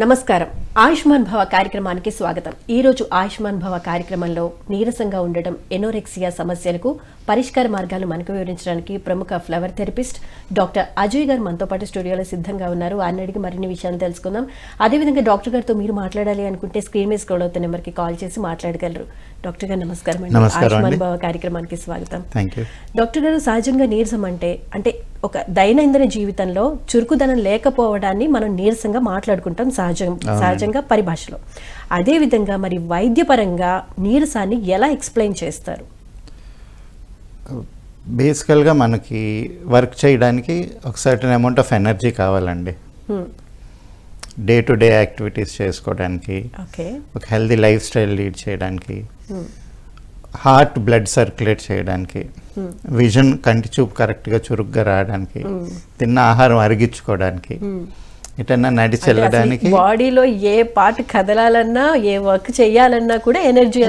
నమస్కారం. ఆయుష్మాన్ భవ కార్యక్రమానికి స్వాగతం. ఈ రోజు ఆయుష్మాన్ భవ కార్యక్రమంలో నీరసంగా ఉండడం, ఎనోరెక్సియా సమస్యలకు పరిష్కార మార్గాలు మనకు వివరించడానికి ప్రముఖ ఫ్లవర్ థెరపిస్ట్ డాక్టర్ అజయ్ గారు మనతో పాటు స్టూడియోలో సిద్ధంగా ఉన్నారు. ఆయన అడిగి మరిన్ని విషయాలు తెలుసుకుందాం. అదేవిధంగా డాక్టర్ గారితో మీరు మాట్లాడాలి అనుకుంటే స్క్రీన్ మీద స్క్రోల్ అవుతున్న నెంబర్కి కాల్ చేసి మాట్లాడగలరు. డాక్టర్ గారు నమస్కారం అండి. ఆయుష్మాన్ భవ కార్యక్రమానికి స్వాగతం. డాక్టర్ గారు, సహజంగా నీరసం అంటే ఒక దైనందిన జీవితంలో చురుకుదనం లేకపోవడాన్ని మనం నీరసంగా మాట్లాడుకుంటాం సహజంగా పరిభాషలో. అదేవిధంగా మరి వైద్యపరంగా నీరసాన్ని ఎలా ఎక్స్ప్లెయిన్ చేస్తారు? బేసికల్గా మనకి వర్క్ చేయడానికి ఒక సర్టన్ అమౌంట్ ఆఫ్ ఎనర్జీ కావాలండి. డే టు డే యాక్టివిటీస్ చేసుకోవడానికి, ఒక హెల్దీ లైఫ్ స్టైల్ లీడ్ చేయడానికి, హార్ట్ బ్లడ్ సర్క్యులేట్ చేయడానికి, విజన్ కంటి చూపు కరెక్ట్గా చురుగ్గా రావడానికి, తిన్న ఆహారం అరిగించుకోవడానికి, ఇటన్నా నడిచి వెళ్ళడానికి, బాడీలో ఏ పార్ట్ కదలాలన్నా ఏ వర్క్ చేయాలన్నా కూడా ఎనర్జీ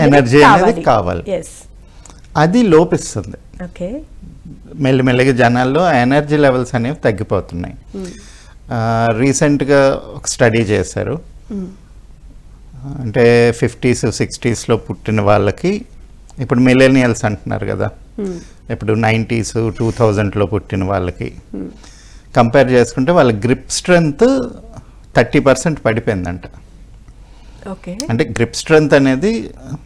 అనేది కావాలి. అది లోపిస్తుంది. మెల్లిమెల్లిగా జనాల్లో ఎనర్జీ లెవెల్స్ అనేవి తగ్గిపోతున్నాయి. రీసెంట్గా ఒక స్టడీ చేశారు. అంటే 50s 60s పుట్టిన వాళ్ళకి, ఇప్పుడు మిలేనియల్స్ అంటున్నారు కదా, ఇప్పుడు 90s 2000 పుట్టిన వాళ్ళకి కంపేర్ చేసుకుంటే వాళ్ళ గ్రిప్ స్ట్రెంగ్త్ 30% పడిపోయిందంట. అంటే గ్రిప్ స్ట్రెంగ్త్ అనేది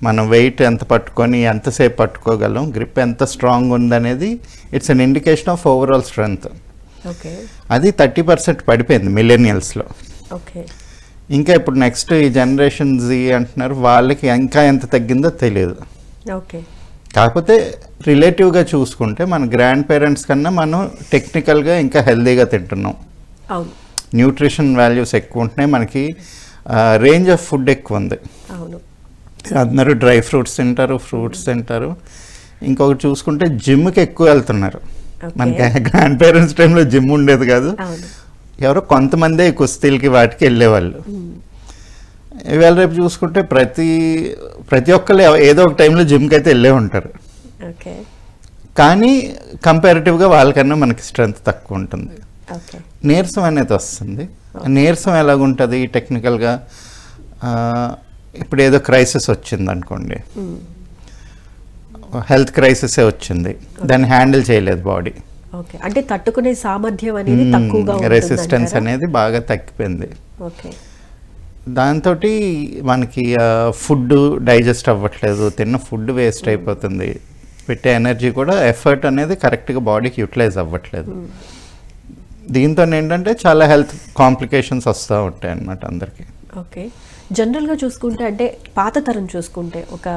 మనం వెయిట్ ఎంత పట్టుకొని ఎంతసేపు పట్టుకోగలం, గ్రిప్ ఎంత స్ట్రాంగ్ ఉందనేది it's an indication of overall strength. అది 30% పడిపోయింది మిలేనియల్స్లో. ఇంకా ఇప్పుడు నెక్స్ట్ ఈ జనరేషన్ జీ అంటున్నారు, వాళ్ళకి ఇంకా ఎంత తగ్గిందో తెలియదు. కాకపోతే రిలేటివ్గా చూసుకుంటే మన గ్రాండ్ పేరెంట్స్ కన్నా మనం టెక్నికల్గా ఇంకా హెల్దీగా తింటున్నాం. న్యూట్రిషన్ వాల్యూస్ ఎక్కువ ఉంటున్నాయి, మనకి రేంజ్ ఆఫ్ ఫుడ్ ఎక్కువ ఉంది. అందరూ డ్రై ఫ్రూట్స్ తింటారు, ఫ్రూట్స్ తింటారు. ఇంకొకటి చూసుకుంటే జిమ్కి ఎక్కువ వెళ్తున్నారు. మనకి గ్రాండ్ పేరెంట్స్ టైంలో జిమ్ ఉండేది కాదు, ఎవరో కొంతమందే కుస్తీలకి వాటికి వెళ్ళేవాళ్ళు. ఇవాళ రేపు చూసుకుంటే ప్రతి ఒక్కరు ఏదో ఒక టైంలో జిమ్కి అయితే వెళ్ళే ఉంటారు. కానీ కంపారిటివ్గా వాళ్ళకన్నా మనకి స్ట్రెంగ్త్ తక్కువ ఉంటుంది. నీరసం అనేది వస్తుంది. నీరసం ఎలాగుంటుంది టెక్నికల్గా? ఇప్పుడు ఏదో క్రైసిస్ వచ్చింది అనుకోండి, హెల్త్ క్రైసిసే వచ్చింది, దాన్ని హ్యాండిల్ చేయలేదు బాడీ. అంటే తట్టుకునే సామర్థ్యం అనేది తక్కువగా, రెసిస్టెన్స్ అనేది బాగా తగ్గిపోయింది. దాంతో మనకి ఫుడ్ డైజెస్ట్ అవ్వట్లేదు, తిన్న ఫుడ్ వేస్ట్ అయిపోతుంది, పెట్టే ఎనర్జీ కూడా ఎఫర్ట్ అనేది కరెక్ట్గా బాడీకి యూటిలైజ్ అవ్వట్లేదు. దీంతో ఏంటంటే చాలా హెల్త్ కాంప్లికేషన్స్ వస్తూ ఉంటాయి అన్నమాట అందరికీ. జనరల్గా చూసుకుంటే, అంటే పాత తరం చూసుకుంటే ఒక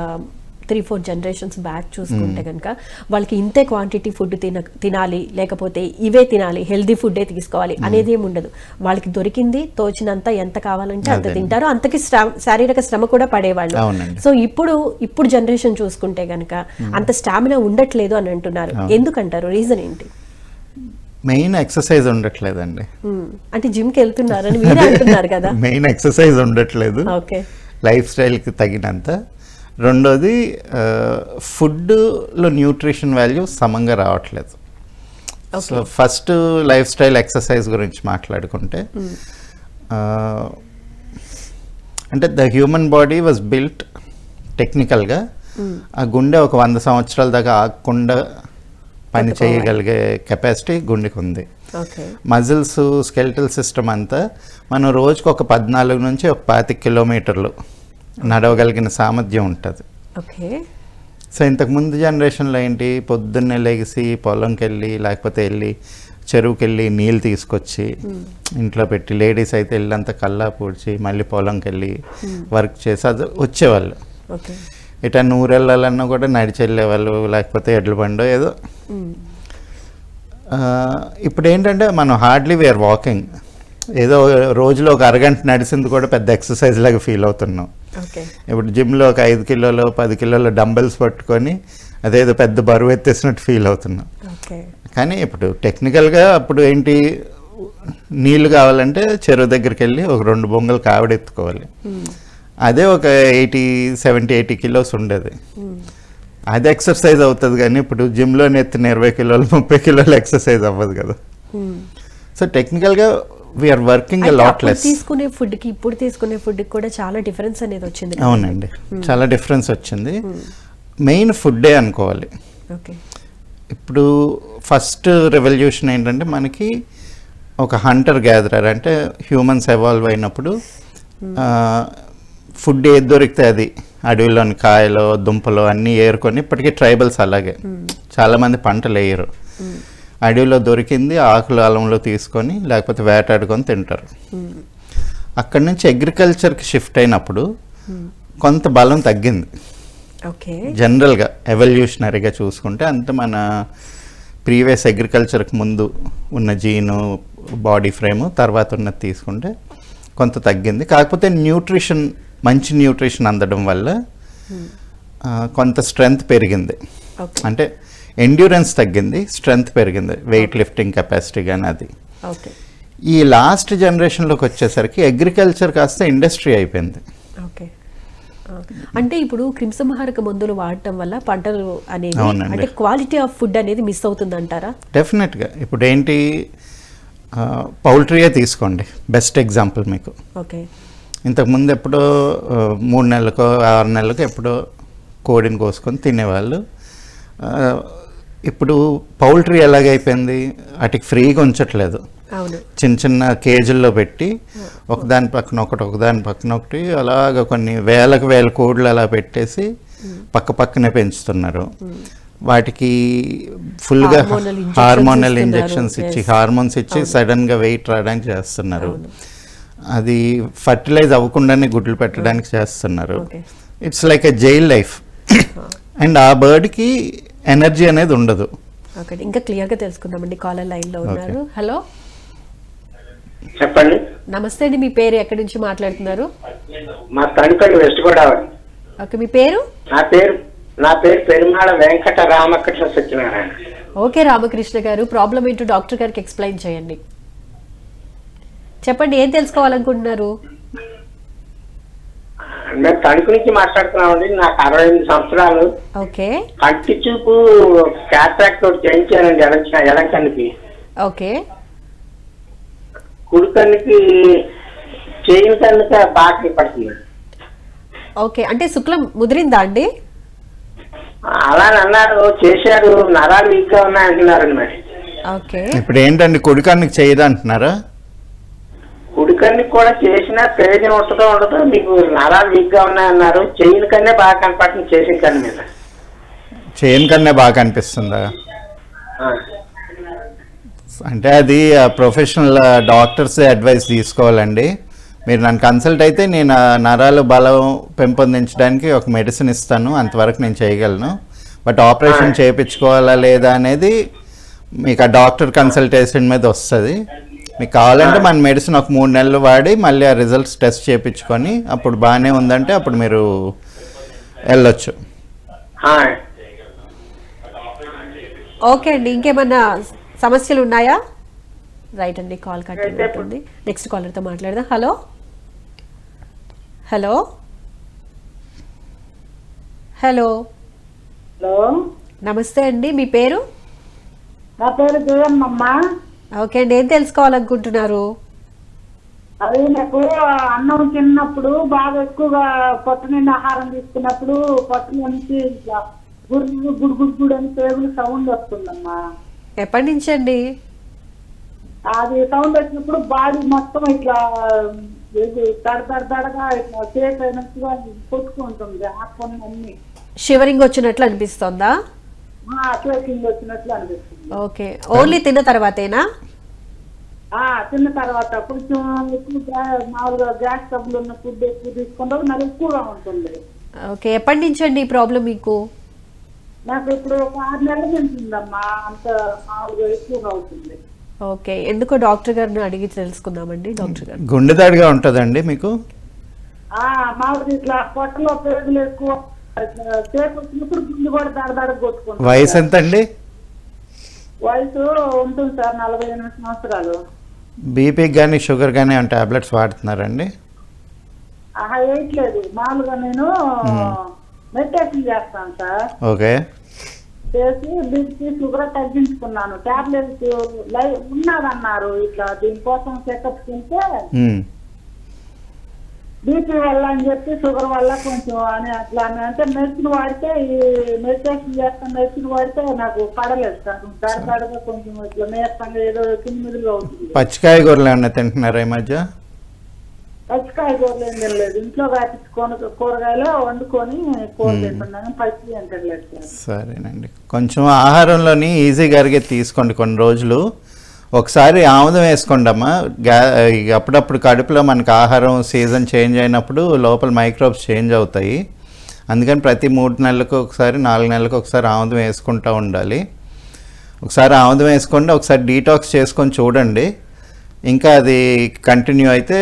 3-4 జనరేషన్స్ బ్యాక్ చూసుకుంటే కనుక వాళ్ళకి ఇంతే క్వాంటిటీ ఫుడ్ తినాలి, లేకపోతే ఇవే తినాలి, హెల్దీ ఫుడ్డే తీసుకోవాలి అనేది ఏమి ఉండదు. వాళ్ళకి దొరికింది తోచినంత ఎంత కావాలంటే అంత తింటారు, అంతకి శారీరక శ్రమ కూడా పడేవాళ్ళు. సో ఇప్పుడు జనరేషన్ చూసుకుంటే కనుక అంత స్టామినా ఉండట్లేదు అని అంటున్నారు. ఎందుకంటారు? రీజన్ ఏంటి? మెయిన్ ఎక్సర్సైజ్ ఉండట్లేదండి. అంటే జిమ్కి వెళ్తున్నారని మీరు అంటున్నారు కదా. మెయిన్ ఎక్సర్సైజ్ ఉండట్లేదు, లైఫ్ స్టైల్కి తగినంత. రెండోది, ఫుడ్లో న్యూట్రిషన్ వాల్యూ సమంగా రావట్లేదు. So first life style exercise గురించి మాట్లాడుకుంటే, అంటే the human body was built టెక్నికల్గా, ఆ గుండె ఒక 100 సంవత్సరాల దాకా ఆగకుండా పని చేయగలిగే కెపాసిటీ గుండెకి ఉంది. మజిల్స్, స్కెలిటల్ సిస్టమ్ అంతా మనం రోజుకు ఒక 14 నుంచి 25 కిలోమీటర్లు నడవగలిగిన సామర్థ్యం ఉంటుంది. సో ఇంతకుముందు జనరేషన్లో ఏంటి, పొద్దున్నే లేచి పొలంకి వెళ్ళి, లేకపోతే వెళ్ళి చెరువుకి వెళ్ళి నీళ్ళు తీసుకొచ్చి ఇంట్లో పెట్టి, లేడీస్ అయితే వెళ్ళంతా కల్లా పూడ్చి మళ్ళీ పొలంకి వెళ్ళి వర్క్ చేసి అది వచ్చేవాళ్ళు. ఇట నూరెళ్ళాలన్నా కూడా నడిచి వెళ్ళేవాళ్ళు, లేకపోతే ఎడ్ల బండో ఏదో. ఇప్పుడు ఏంటంటే మనం హార్డ్లీ వీఆర్ వాకింగ్. ఏదో రోజులో ఒక అరగంట నడిచింది కూడా పెద్ద ఎక్సర్సైజ్ లాగా ఫీల్ అవుతున్నాం. ఇప్పుడు జిమ్లో ఒక 5 కిలోలు 10 కిలోల డంబెల్స్ పట్టుకొని అదేదో పెద్ద బరువు ఎత్తేసినట్టు ఫీల్ అవుతున్నాం. కానీ ఇప్పుడు టెక్నికల్గా అప్పుడు ఏంటి, నీళ్ళు కావాలంటే చెరువు దగ్గరికి వెళ్ళి ఒక 2 బొంగలు కావిడెత్తుకోవాలి. అదే ఒక 70-80 కిలోస్ ఉండేది. అది ఎక్సర్సైజ్ అవుతుంది. కానీ ఇప్పుడు జిమ్లో ఎత్తిన 20 కిలోలు 30 కిలోలు ఎక్సర్సైజ్ అవ్వదు కదా. సో టెక్నికల్గా వీఆర్ వర్కింగ్ లాట్ లెస్. తీసుకునే ఫుడ్ కి ఇప్పుడు తీసుకునే ఫుడ్ కి కూడా చాలా డిఫరెన్స్ అనేది వచ్చింది. అవునండి, చాలా డిఫరెన్స్ వచ్చింది. మెయిన్ ఫుడ్డే అనుకోవాలి. ఓకే, ఇప్పుడు ఫస్ట్ రెవల్యూషన్ ఏంటంటే మనకి ఒక హంటర్ గ్యాదరర్, అంటే హ్యూమన్స్ ఎవాల్వ్ అయినప్పుడు ఫుడ్ ఏది దొరికితే అది, అడవిలోని కాయలు దుంపలు అన్నీ ఏరుకొని, ఇప్పటికీ ట్రైబల్స్ అలాగే చాలామంది పంటలు వేయరు, అడవిలో దొరికింది ఆకులు అలంలో తీసుకొని లేకపోతే వేటాడుకొని తింటారు. అక్కడి నుంచి అగ్రికల్చర్కి షిఫ్ట్ అయినప్పుడు కొంత బలం తగ్గింది. ఓకే, జనరల్గా ఎవల్యూషనరీగా చూసుకుంటే అంత మన ప్రీవియస్ అగ్రికల్చర్కి ముందు ఉన్న జీను బాడీ ఫ్రేము తర్వాత ఉన్నది తీసుకుంటే కొంత తగ్గింది. కాకపోతే న్యూట్రిషన్, మంచి న్యూట్రిషన్ అందడం వల్ల కొంత స్ట్రెంగ్త్ పెరిగింది. అంటే ఎండ్యూరెన్స్ తగ్గింది, స్ట్రెంగ్త్ పెరిగింది, వెయిట్ లిఫ్టింగ్ కెపాసిటీ కానీ అది. ఈ లాస్ట్ జనరేషన్లోకి వచ్చేసరికి అగ్రికల్చర్ కాస్త ఇండస్ట్రీ అయిపోయింది. ఓకే, అంటే ఇప్పుడు క్రిమిసంహారక మందులు వాడటం వల్ల పంటలు అనేది, అంటే క్వాలిటీ ఆఫ్ ఫుడ్ అనేది మిస్ అవుతుంది అంటారా? డెఫినెట్గా. ఇప్పుడు ఏంటి, పౌల్ట్రీయే తీసుకోండి, బెస్ట్ ఎగ్జాంపుల్ మీకు. ఓకే, ఇంతకుముందు ఎప్పుడో 3 నెలలకో 6 నెలలకో ఎప్పుడో కోడిని కోసుకొని తినేవాళ్ళు. ఇప్పుడు పౌల్ట్రీ ఎలాగైపోయింది, వాటికి ఫ్రీగా ఉంచట్లేదు, చిన్న చిన్న కేజీల్లో పెట్టి ఒకదాని పక్కన ఒకటి ఒకదాని పక్కన ఒకటి అలాగ కొన్ని వేల కోడ్లు అలా పెట్టేసి పక్క పక్కనే పెంచుతున్నారు. వాటికి ఫుల్గా హార్మోనల్ ఇంజెక్షన్స్ ఇచ్చి, హార్మోన్స్ ఇచ్చి సడన్గా వెయిట్ రావడానికి చేస్తున్నారు. అది ఫర్టిలైజ్ అవ్వకుండానే గుడ్లు పెట్టడానికి చేస్తున్నారు. It's like a jail life. And ఆ బర్డ్కి ఎనర్జీ అనేది ఉండదు. ఇంకా క్లియర్గా తెలుసుకుందామండి. కాలర్ లైన్లో ఉన్నారు. హలో, చెప్పండి. నమస్తే అండి, మీ పేరు, ఎక్కడి నుంచి మాట్లాడుతున్నారు? మా తణుకల్లి వెస్ట్ గోదావరి. ఓకే, మీ పేరు? నా పేరు పెరుమాళ వెంకట రామకృష్ణ సత్యనారాయణ. ఓకే రామకృష్ణ గారు, ప్రాబ్లం ఏంటో డాక్టర్ గారికి ఎక్స్ప్లెయిన్ చేయండి. చెప్పండి, ఏం తెలుసుకోవాలనుకుంటున్నారు? మేము తణుకు నుంచి మాట్లాడుతున్నామండి. నాకు 68 సంవత్సరాలు. ఓకే, కంటి చూపు క్యాట్రాక్ట్ తోటి చేయించానండి ఎడం కన్నుకి. ఓకే, కుడి కన్నుకి చేయని కన్నుక బాగా పడుతుంది. ఓకే, అంటే శుక్లం ముదిరిందా అండి? అలా అన్నారు, చేశారు, నరాలు వీక్ గా ఉన్నాయంటున్నారండి. మరి ఓకే, ఇప్పుడు ఏంటండి, కుడి కన్నుకి చేయదు అంటున్నారా? కుడి కన్నుకి కూడా చేసినా ప్రయోజనం ఉండదు, మీకు నరాలు వీక్ గా ఉన్నాయన్నారు. చేయని కన్నే బాగా కనపడుతుంది, చేసిన కన్ను మీద. చేయని కన్నే బాగా కనిపిస్తుందా? అంటే అది ప్రొఫెషనల్ డాక్టర్స్ అడ్వైస్ తీసుకోవాలండి. మీరు నన్ను కన్సల్ట్ అయితే నేను నరాలు బలం పెంపొందించడానికి ఒక మెడిసిన్ ఇస్తాను, అంతవరకు నేను చేయగలను. బట్ ఆపరేషన్ చేయించుకోవాలా లేదా అనేది మీకు ఆ డాక్టర్ కన్సల్టేషన్ మీద వస్తుంది. మీకు కావాలంటే మన మెడిసిన్ ఒక 3 నెలలు వాడి మళ్ళీ ఆ రిజల్ట్స్ టెస్ట్ చేయించుకొని అప్పుడు బాగానే ఉందంటే అప్పుడు మీరు వెళ్ళొచ్చు. ఓకే అండి, ఇంకేమన్నా సమస్యలు ఉన్నాయా? రైట్ అండి, కాల్ కట్ అయిపోతుంది. నెక్స్ట్ కాలర్తో మాట్లాడదాం. హలో హలో హలో హలో, నమస్తే అండి, మీ పేరు? నా పేరు జయమ్మమ్మ. ఓకే అండి, ఏం తెలుసుకోవాలనుకుంటున్నారు? అది నాకు అన్నం తిన్నప్పుడు బాగా ఎక్కువగా పొట్ట నిండి ఆహారం తీసుకున్నప్పుడు పొట్ట నుంచి గుడు అని పేగులు సౌండ్ వస్తుందమ్మా. ఎప్పటి నుంచి అండి? అది సౌండ్ వచ్చినప్పుడు బాడీ మొత్తం ఇట్లా దడగా ఇట్లా చేతి అయినట్టుగా కొట్టుకుంటుంది. ఆత్మని అన్ని షివరింగ్ వచ్చినట్లు అనిపిస్తుందా? షేకింగ్ వచ్చినట్లు అనిపిస్తుంది. ఓకే, ఓన్లీ తిన్న తర్వాతేనా? తిన్న తర్వాత కొంచెం ఎక్కువ మామూలుగా గ్యాస్ ట్రబుల్ ఉన్న ఫుడ్ ఎక్కువ తీసుకుంటే మరి ఎక్కువగా ఉంటుంది. ఓకే, ఎప్పటి నుంచి అండి ఈ ప్రాబ్లం మీకు? నాకు ఇప్పుడు ఒక 6 నెలల నుంచి ఉందమ్మా, అంత మామూలుగా ఎక్కువగా అవుతుంది. ఓకే, ఎందుకో డాక్టర్ గారిని అడిగి తెలుసుకుందామండి. డాక్టర్ గారు, గుండెదాడిగా ఉంటుందండి మీకు? మామూలుగా ఇట్లా పొట్టలో పేగులు ఎక్కువ చేతి వచ్చినప్పుడు గుండె కూడా దడదడ కొట్టుకుంటుంది. వయసు ఎంత అండి? వయసు ఉంటుంది సార్ 48 సంవత్సరాలు. బీపీ కానీ షుగర్ కానీ టాబ్లెట్స్ వాడుతున్నారండి? వేయట్లేదు, మామూలుగా నేను మెడిటేషన్ చేస్తాను సార్. ఓకే, చేసి బీపీ షుగర్ తగ్గించుకున్నాను. టాబ్లెట్స్ ఉన్నదన్నారు ఇట్లా దీనికోసం చెకప్ తింటే బీపీ వల్ల అని చెప్పి షుగర్ వల్ల కొంచెం అని అట్లా అంటే మెడిసిన్ వాడితే ఈ మెడిటేషన్ చేస్తాను మెడిసిన్ వాడితే నాకు పడలేదు సార్. గడగడగా కొంచెం ఇట్లా నీరసంగా ఏదో కిందిగా అవుతుంది. పచ్చికాయగూరలు ఏమన్నా తింటున్నారా ఈ మధ్య? పచ్చికాయగూరలు ఏం తినలేదు. ఇంట్లో కాపించుకొని కూరగాయలు వండుకొని కూర తింటున్నాను. పచ్చి ఏం తినలేదు సార్. సరేనండి, కొంచెం ఆహారంలోని ఈజీగా అరిగే తీసుకోండి కొన్ని రోజులు. ఒకసారి ఆముదం వేసుకోండి అమ్మా. అప్పుడప్పుడు కడుపులో మనకి ఆహారం సీజన్ చేంజ్ అయినప్పుడు లోపల మైక్రోబ్స్ చేంజ్ అవుతాయి. అందుకని ప్రతి 3 నెలలకు ఒకసారి 4 నెలలకు ఒకసారి ఆముదం వేసుకుంటూ ఉండాలి. ఒకసారి ఆముదం వేసుకోండి, ఒకసారి డీటాక్స్ చేసుకొని చూడండి. ఇంకా అది కంటిన్యూ అయితే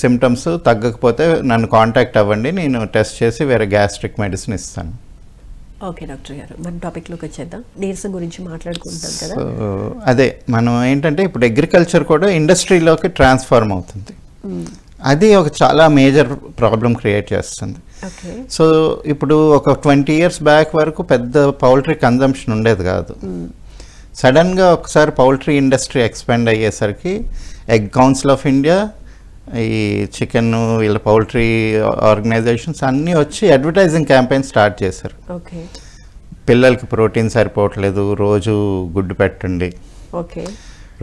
సిమ్టమ్స్ తగ్గకపోతే నన్ను కాంటాక్ట్ అవ్వండి, నేను టెస్ట్ చేసి వేరే గ్యాస్ట్రిక్ మెడిసిన్ ఇస్తాను. ఓకే డాక్టర్ గారు, మన టాపిక్లోకి వచ్చేద్దాం. నీరసం గురించి మాట్లాడుకుంటాం కదా. అదే మనం ఏంటంటే ఇప్పుడు అగ్రికల్చర్ కూడా ఇండస్ట్రీలోకి ట్రాన్స్ఫార్మ్ అవుతుంది. అది ఒక చాలా మేజర్ ప్రాబ్లం క్రియేట్ చేస్తుంది. సో ఇప్పుడు ఒక 20 years బ్యాక్ వరకు పెద్ద పౌల్ట్రీ కన్జంప్షన్ ఉండేది కాదు. సడన్గా ఒకసారి పౌల్ట్రీ ఇండస్ట్రీ ఎక్స్పాండ్ అయ్యేసరికి ఎగ్ కౌన్సిల్ ఆఫ్ ఇండియా, ఈ చికెన్ వీళ్ళ పౌల్ట్రీ ఆర్గనైజేషన్స్ అన్నీ వచ్చి అడ్వర్టైజింగ్ క్యాంపెయిన్ స్టార్ట్ చేశారు. పిల్లలకి ప్రోటీన్ సరిపోవట్లేదు, రోజు గుడ్డు పెట్టండి,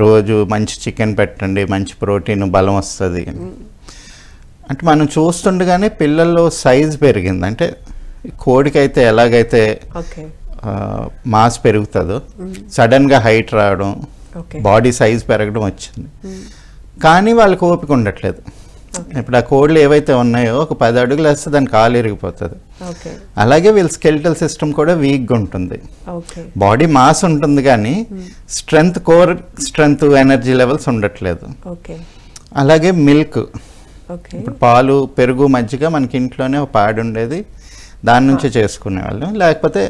రోజు మంచి చికెన్ పెట్టండి, మంచి ప్రోటీన్ బలం వస్తుంది. అంటే మనం చూస్తుండగానే పిల్లల్లో సైజ్ పెరిగింది. అంటే కోడికైతే ఎలాగైతే మాస్ పెరుగుతుందో సడన్గా హైట్ రావడం, బాడీ సైజ్ పెరగడం వచ్చింది. కానీ వాళ్ళకి ఓపిక ఉండట్లేదు. ఇప్పుడు ఆ కోళ్ళు ఏవైతే ఉన్నాయో ఒక 10 అడుగులు వేస్తే దాని కాలు ఇరిగిపోతుంది. అలాగే వీళ్ళ స్కెలిటల్ సిస్టమ్ కూడా వీక్గా ఉంటుంది. బాడీ మాస్ ఉంటుంది కానీ strength, core strength, energy levels ఉండట్లేదు. అలాగే మిల్క్, ఇప్పుడు పాలు, పెరుగు, మజ్జిగ మనకి ఇంట్లోనే ఒక ప్యాడ్ ఉండేది, దాని నుంచే చేసుకునేవాళ్ళు. లేకపోతే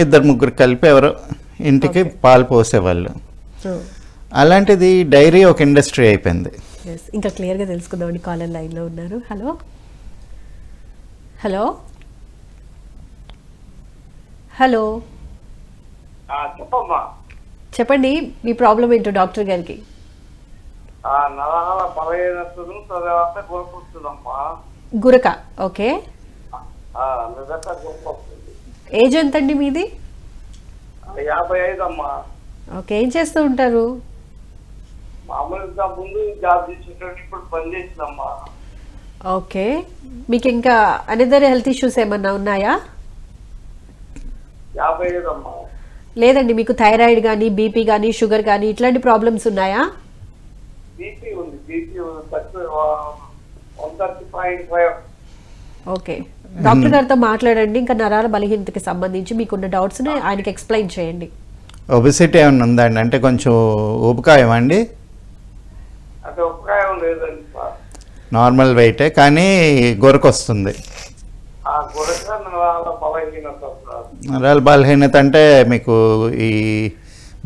2-3 కలిపి ఎవరో ఇంటికి పాలు పోసేవాళ్ళు. అలాంటిది డైరీ ఒక ఇండస్ట్రీ అయిపోయింది. ఇంకా క్లియర్గా తెలుసుకుందామండి. కాలర్ లైన్లో ఉన్నారు. హలో హలో హలో చెప్పండి, మీ ప్రాబ్లం ఏంటో డాక్టర్ గారికి. గురక, ఓకే. ఏజ్ ఎంతండి మీది? 55 అమ్మా. ఓకే, ఏం చేస్తూ ఉంటారు? మామూలుగా ముందు జాబ్ చేసేటప్పుడు ఇప్పుడు పని చేసినమ్మా. ఓకే, మీకు ఇంకా అనదర్ హెల్త్ ఇష్యూస్ ఏమన్నా ఉన్నాయా? 55 అమ్మా. లేదండి, మీకు థైరాయిడ్ కానీ, బీపీ కానీ, షుగర్ కానీ ఇట్లాంటి ప్రాబ్లమ్స్ ఉన్నాయా? బీపీ ఉంది, బీపీ 130.5. ఓకే, డాక్టర్ గారితో మాట్లాడండి. ఇంకా నరాల బలహీనతకి సంబంధించి మీకున్న డౌట్స్ని ఆయనకి ఎక్స్ప్లెయిన్ చేయండి. ఒబిసిటీ ఏమైనా ఉందండి? అంటే కొంచెం ఊబకాయం అండి? నార్మల్ వెయిటే కానీ గొరకు వస్తుంది. నరాల బలహీనత అంటే మీకు ఈ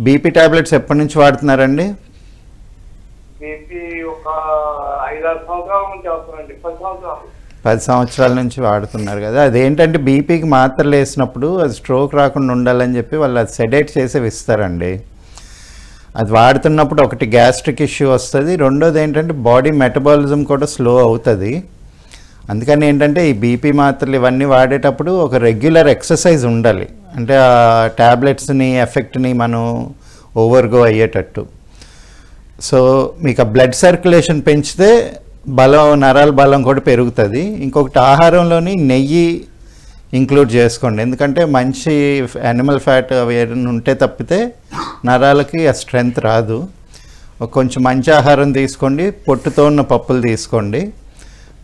బీపీ టాబ్లెట్స్ ఎప్పటి నుంచి వాడుతున్నారండి? బీపీ ఒక 5-6 సంవత్సరాల నుంచి వస్తుందండి. 10 సంవత్సరాల నుంచి వాడుతున్నారు కదా. అదేంటంటే బీపీకి మాత్రలు వేసినప్పుడు అది స్ట్రోక్ రాకుండా ఉండాలని చెప్పి వాళ్ళు అది సెడేట్ చేసి ఇస్తారండి. అది వాడుతున్నప్పుడు ఒకటి గ్యాస్ట్రిక్ ఇష్యూ వస్తుంది, రెండోది ఏంటంటే బాడీ మెటబాలిజం కూడా స్లో అవుతుంది. అందుకని ఏంటంటే ఈ బీపీ మాత్రలు ఇవన్నీ వాడేటప్పుడు ఒక రెగ్యులర్ ఎక్సర్సైజ్ ఉండాలి. అంటే ఆ ట్యాబ్లెట్స్ని ఎఫెక్ట్ని మనం ఓవర్గో అయ్యేటట్టు. సో మీకు ఆ బ్లడ్ సర్క్యులేషన్ పెంచితే బలం, నరాల బలం కూడా పెరుగుతుంది. ఇంకొకటి ఆహారంలోని నెయ్యి ఇంక్లూడ్ చేసుకోండి. ఎందుకంటే మంచి యానిమల్ ఫ్యాట్ అవి ఉంటే తప్పితే నరాలకి ఆ స్ట్రెంగ్త్ రాదు. కొంచెం మంచి ఆహారం తీసుకోండి, పొట్టుతో ఉన్న పప్పులు తీసుకోండి.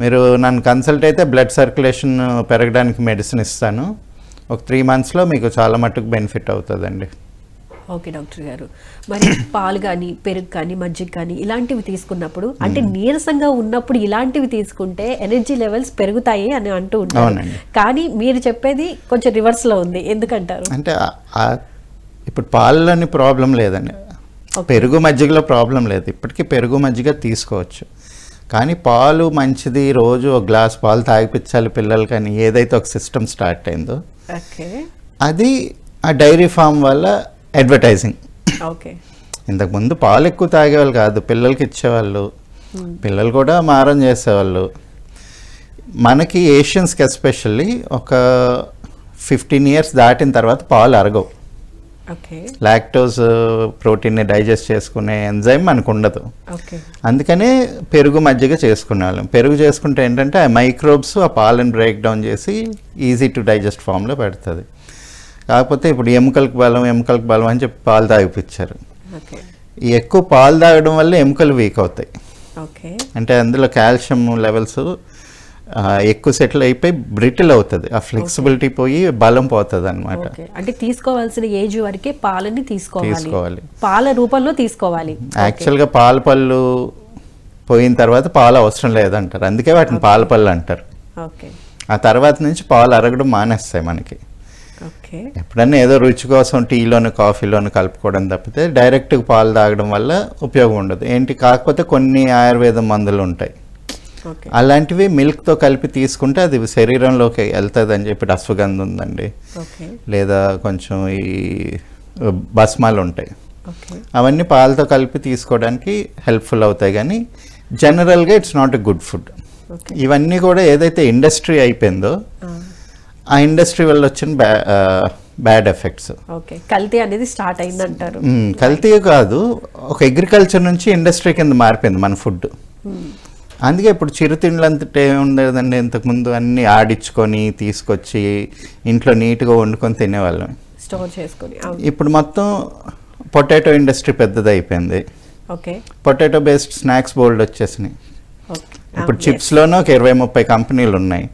మీరు నన్ను కన్సల్ట్ అయితే బ్లడ్ సర్క్యులేషన్ పెరగడానికి మెడిసిన్ ఇస్తాను. ఒక 3 monthsలో మీకు చాలా మట్టుకు బెనిఫిట్ అవుతుందండి. ఓకే డాక్టర్ గారు, మరి పాలు కానీ, పెరుగు కానీ, మజ్జిగ కానీ ఇలాంటివి తీసుకున్నప్పుడు, అంటే నీరసంగా ఉన్నప్పుడు ఇలాంటివి తీసుకుంటే ఎనర్జీ లెవెల్స్ పెరుగుతాయి అని అంటూ ఉంటారు. కానీ మీరు చెప్పేది కొంచెం రివర్స్లో ఉంది, ఎందుకంటారు? అంటే ఇప్పుడు పాలలోని ప్రాబ్లం లేదండి, పెరుగు మజ్జిగలో ప్రాబ్లం లేదు. ఇప్పటికీ పెరుగు మజ్జిగ తీసుకోవచ్చు. కానీ పాలు మంచిది, రోజు ఒక గ్లాస్ పాలు తాగిపించాలి పిల్లలు. కానీ ఏదైతే ఒక సిస్టమ్ స్టార్ట్ అయిందో అది ఆ డైరీ ఫామ్ వల్ల అడ్వర్టైజింగ్. ఓకే. ఇంతకుముందు పాలు ఎక్కువ తాగేవాళ్ళు కాదు, పిల్లలకి ఇచ్చేవాళ్ళు, పిల్లలు కూడా మారం చేసేవాళ్ళు. మనకి ఏషియన్స్కి ఎస్పెషల్లీ ఒక 15 years దాటిన తర్వాత పాలు అరగవు. ఓకే. లాక్టోజ్ ప్రోటీన్ని డైజెస్ట్ చేసుకునే ఎంజైమ్ మనకు ఉండదు. ఓకే. అందుకనే పెరుగు మజ్జిగ చేసుకునేవాళ్ళం. పెరుగు చేసుకుంటే ఏంటంటే ఆ మైక్రోబ్స్ ఆ పాలను బ్రేక్ డౌన్ చేసి ఈజీ టు డైజెస్ట్ ఫామ్లో పెడుతుంది. కాకపోతే ఇప్పుడు ఎముకలకు బలం అని చెప్పి పాలు తాగిపించారు. ఓకే. ఈ ఎక్కువ పాలు తాగడం వల్ల ఎముకలు వీక్ అవుతాయి. ఓకే. అంటే అందులో కాల్షియం లెవెల్స్ ఎక్కువ సెటిల్ అయిపోయి బ్రిటిల్ అవుతుంది, ఆ ఫ్లెక్సిబిలిటీ పోయి బలం పోతుంది అనమాట. అంటే తీసుకోవాల్సిన ఏజ్ వరకే పాలని తీసుకోవాలి, పాల రూపంలో తీసుకోవాలి. యాక్చువల్గా పాల పళ్ళు పోయిన తర్వాత పాలు అవసరం లేదంటారు, అందుకే వాటిని పాల పళ్ళు అంటారు. ఆ తర్వాత నుంచి పాలు అరగడం మానేస్తాయి మనకి. ఎప్పుడన్నా ఏదో రుచి కోసం టీలోను కాఫీలోను కలుపుకోవడం తప్పితే డైరెక్ట్గా పాలు తాగడం వల్ల ఉపయోగం ఉండదు. ఏంటి కాకపోతే కొన్ని ఆయుర్వేదం మందులు ఉంటాయి, అలాంటివి మిల్క్తో కలిపి తీసుకుంటే అది శరీరంలోకి వెళ్తుంది అని చెప్పి అశ్వగంధ ఉందండి, లేదా కొంచెం ఈ భస్మాలు ఉంటాయి, అవన్నీ పాలతో కలిపి తీసుకోవడానికి హెల్ప్ఫుల్ అవుతాయి. కానీ జనరల్గా it's not a good food. ఇవన్నీ కూడా ఏదైతే ఇండస్ట్రీ అయిపోయిందో ఆ ఇండస్ట్రీ వల్ల వచ్చిన బ్యాడ్ ఎఫెక్ట్స్. కల్తీ అనేది స్టార్ట్ అయిందంటారు. కల్తీ కాదు, ఒక అగ్రికల్చర్ నుంచి ఇండస్ట్రీ కింద మారిపోయింది మన ఫుడ్. అందుకే ఇప్పుడు చిరుతిండ్లు అంతటే ఏముండదండి, ఇంతకుముందు అన్నీ ఆడించుకొని తీసుకొచ్చి ఇంట్లో నీట్గా వండుకొని తినేవాళ్ళం, స్టోర్ చేసుకొని. ఇప్పుడు మొత్తం పొటాటో ఇండస్ట్రీ పెద్దది అయిపోయింది. పొటాటో బేస్డ్ స్నాక్స్ బోల్డ్ వచ్చేసినాయి. ఇప్పుడు చిప్స్లోనూ ఒక 20-30 కంపెనీలు ఉన్నాయి.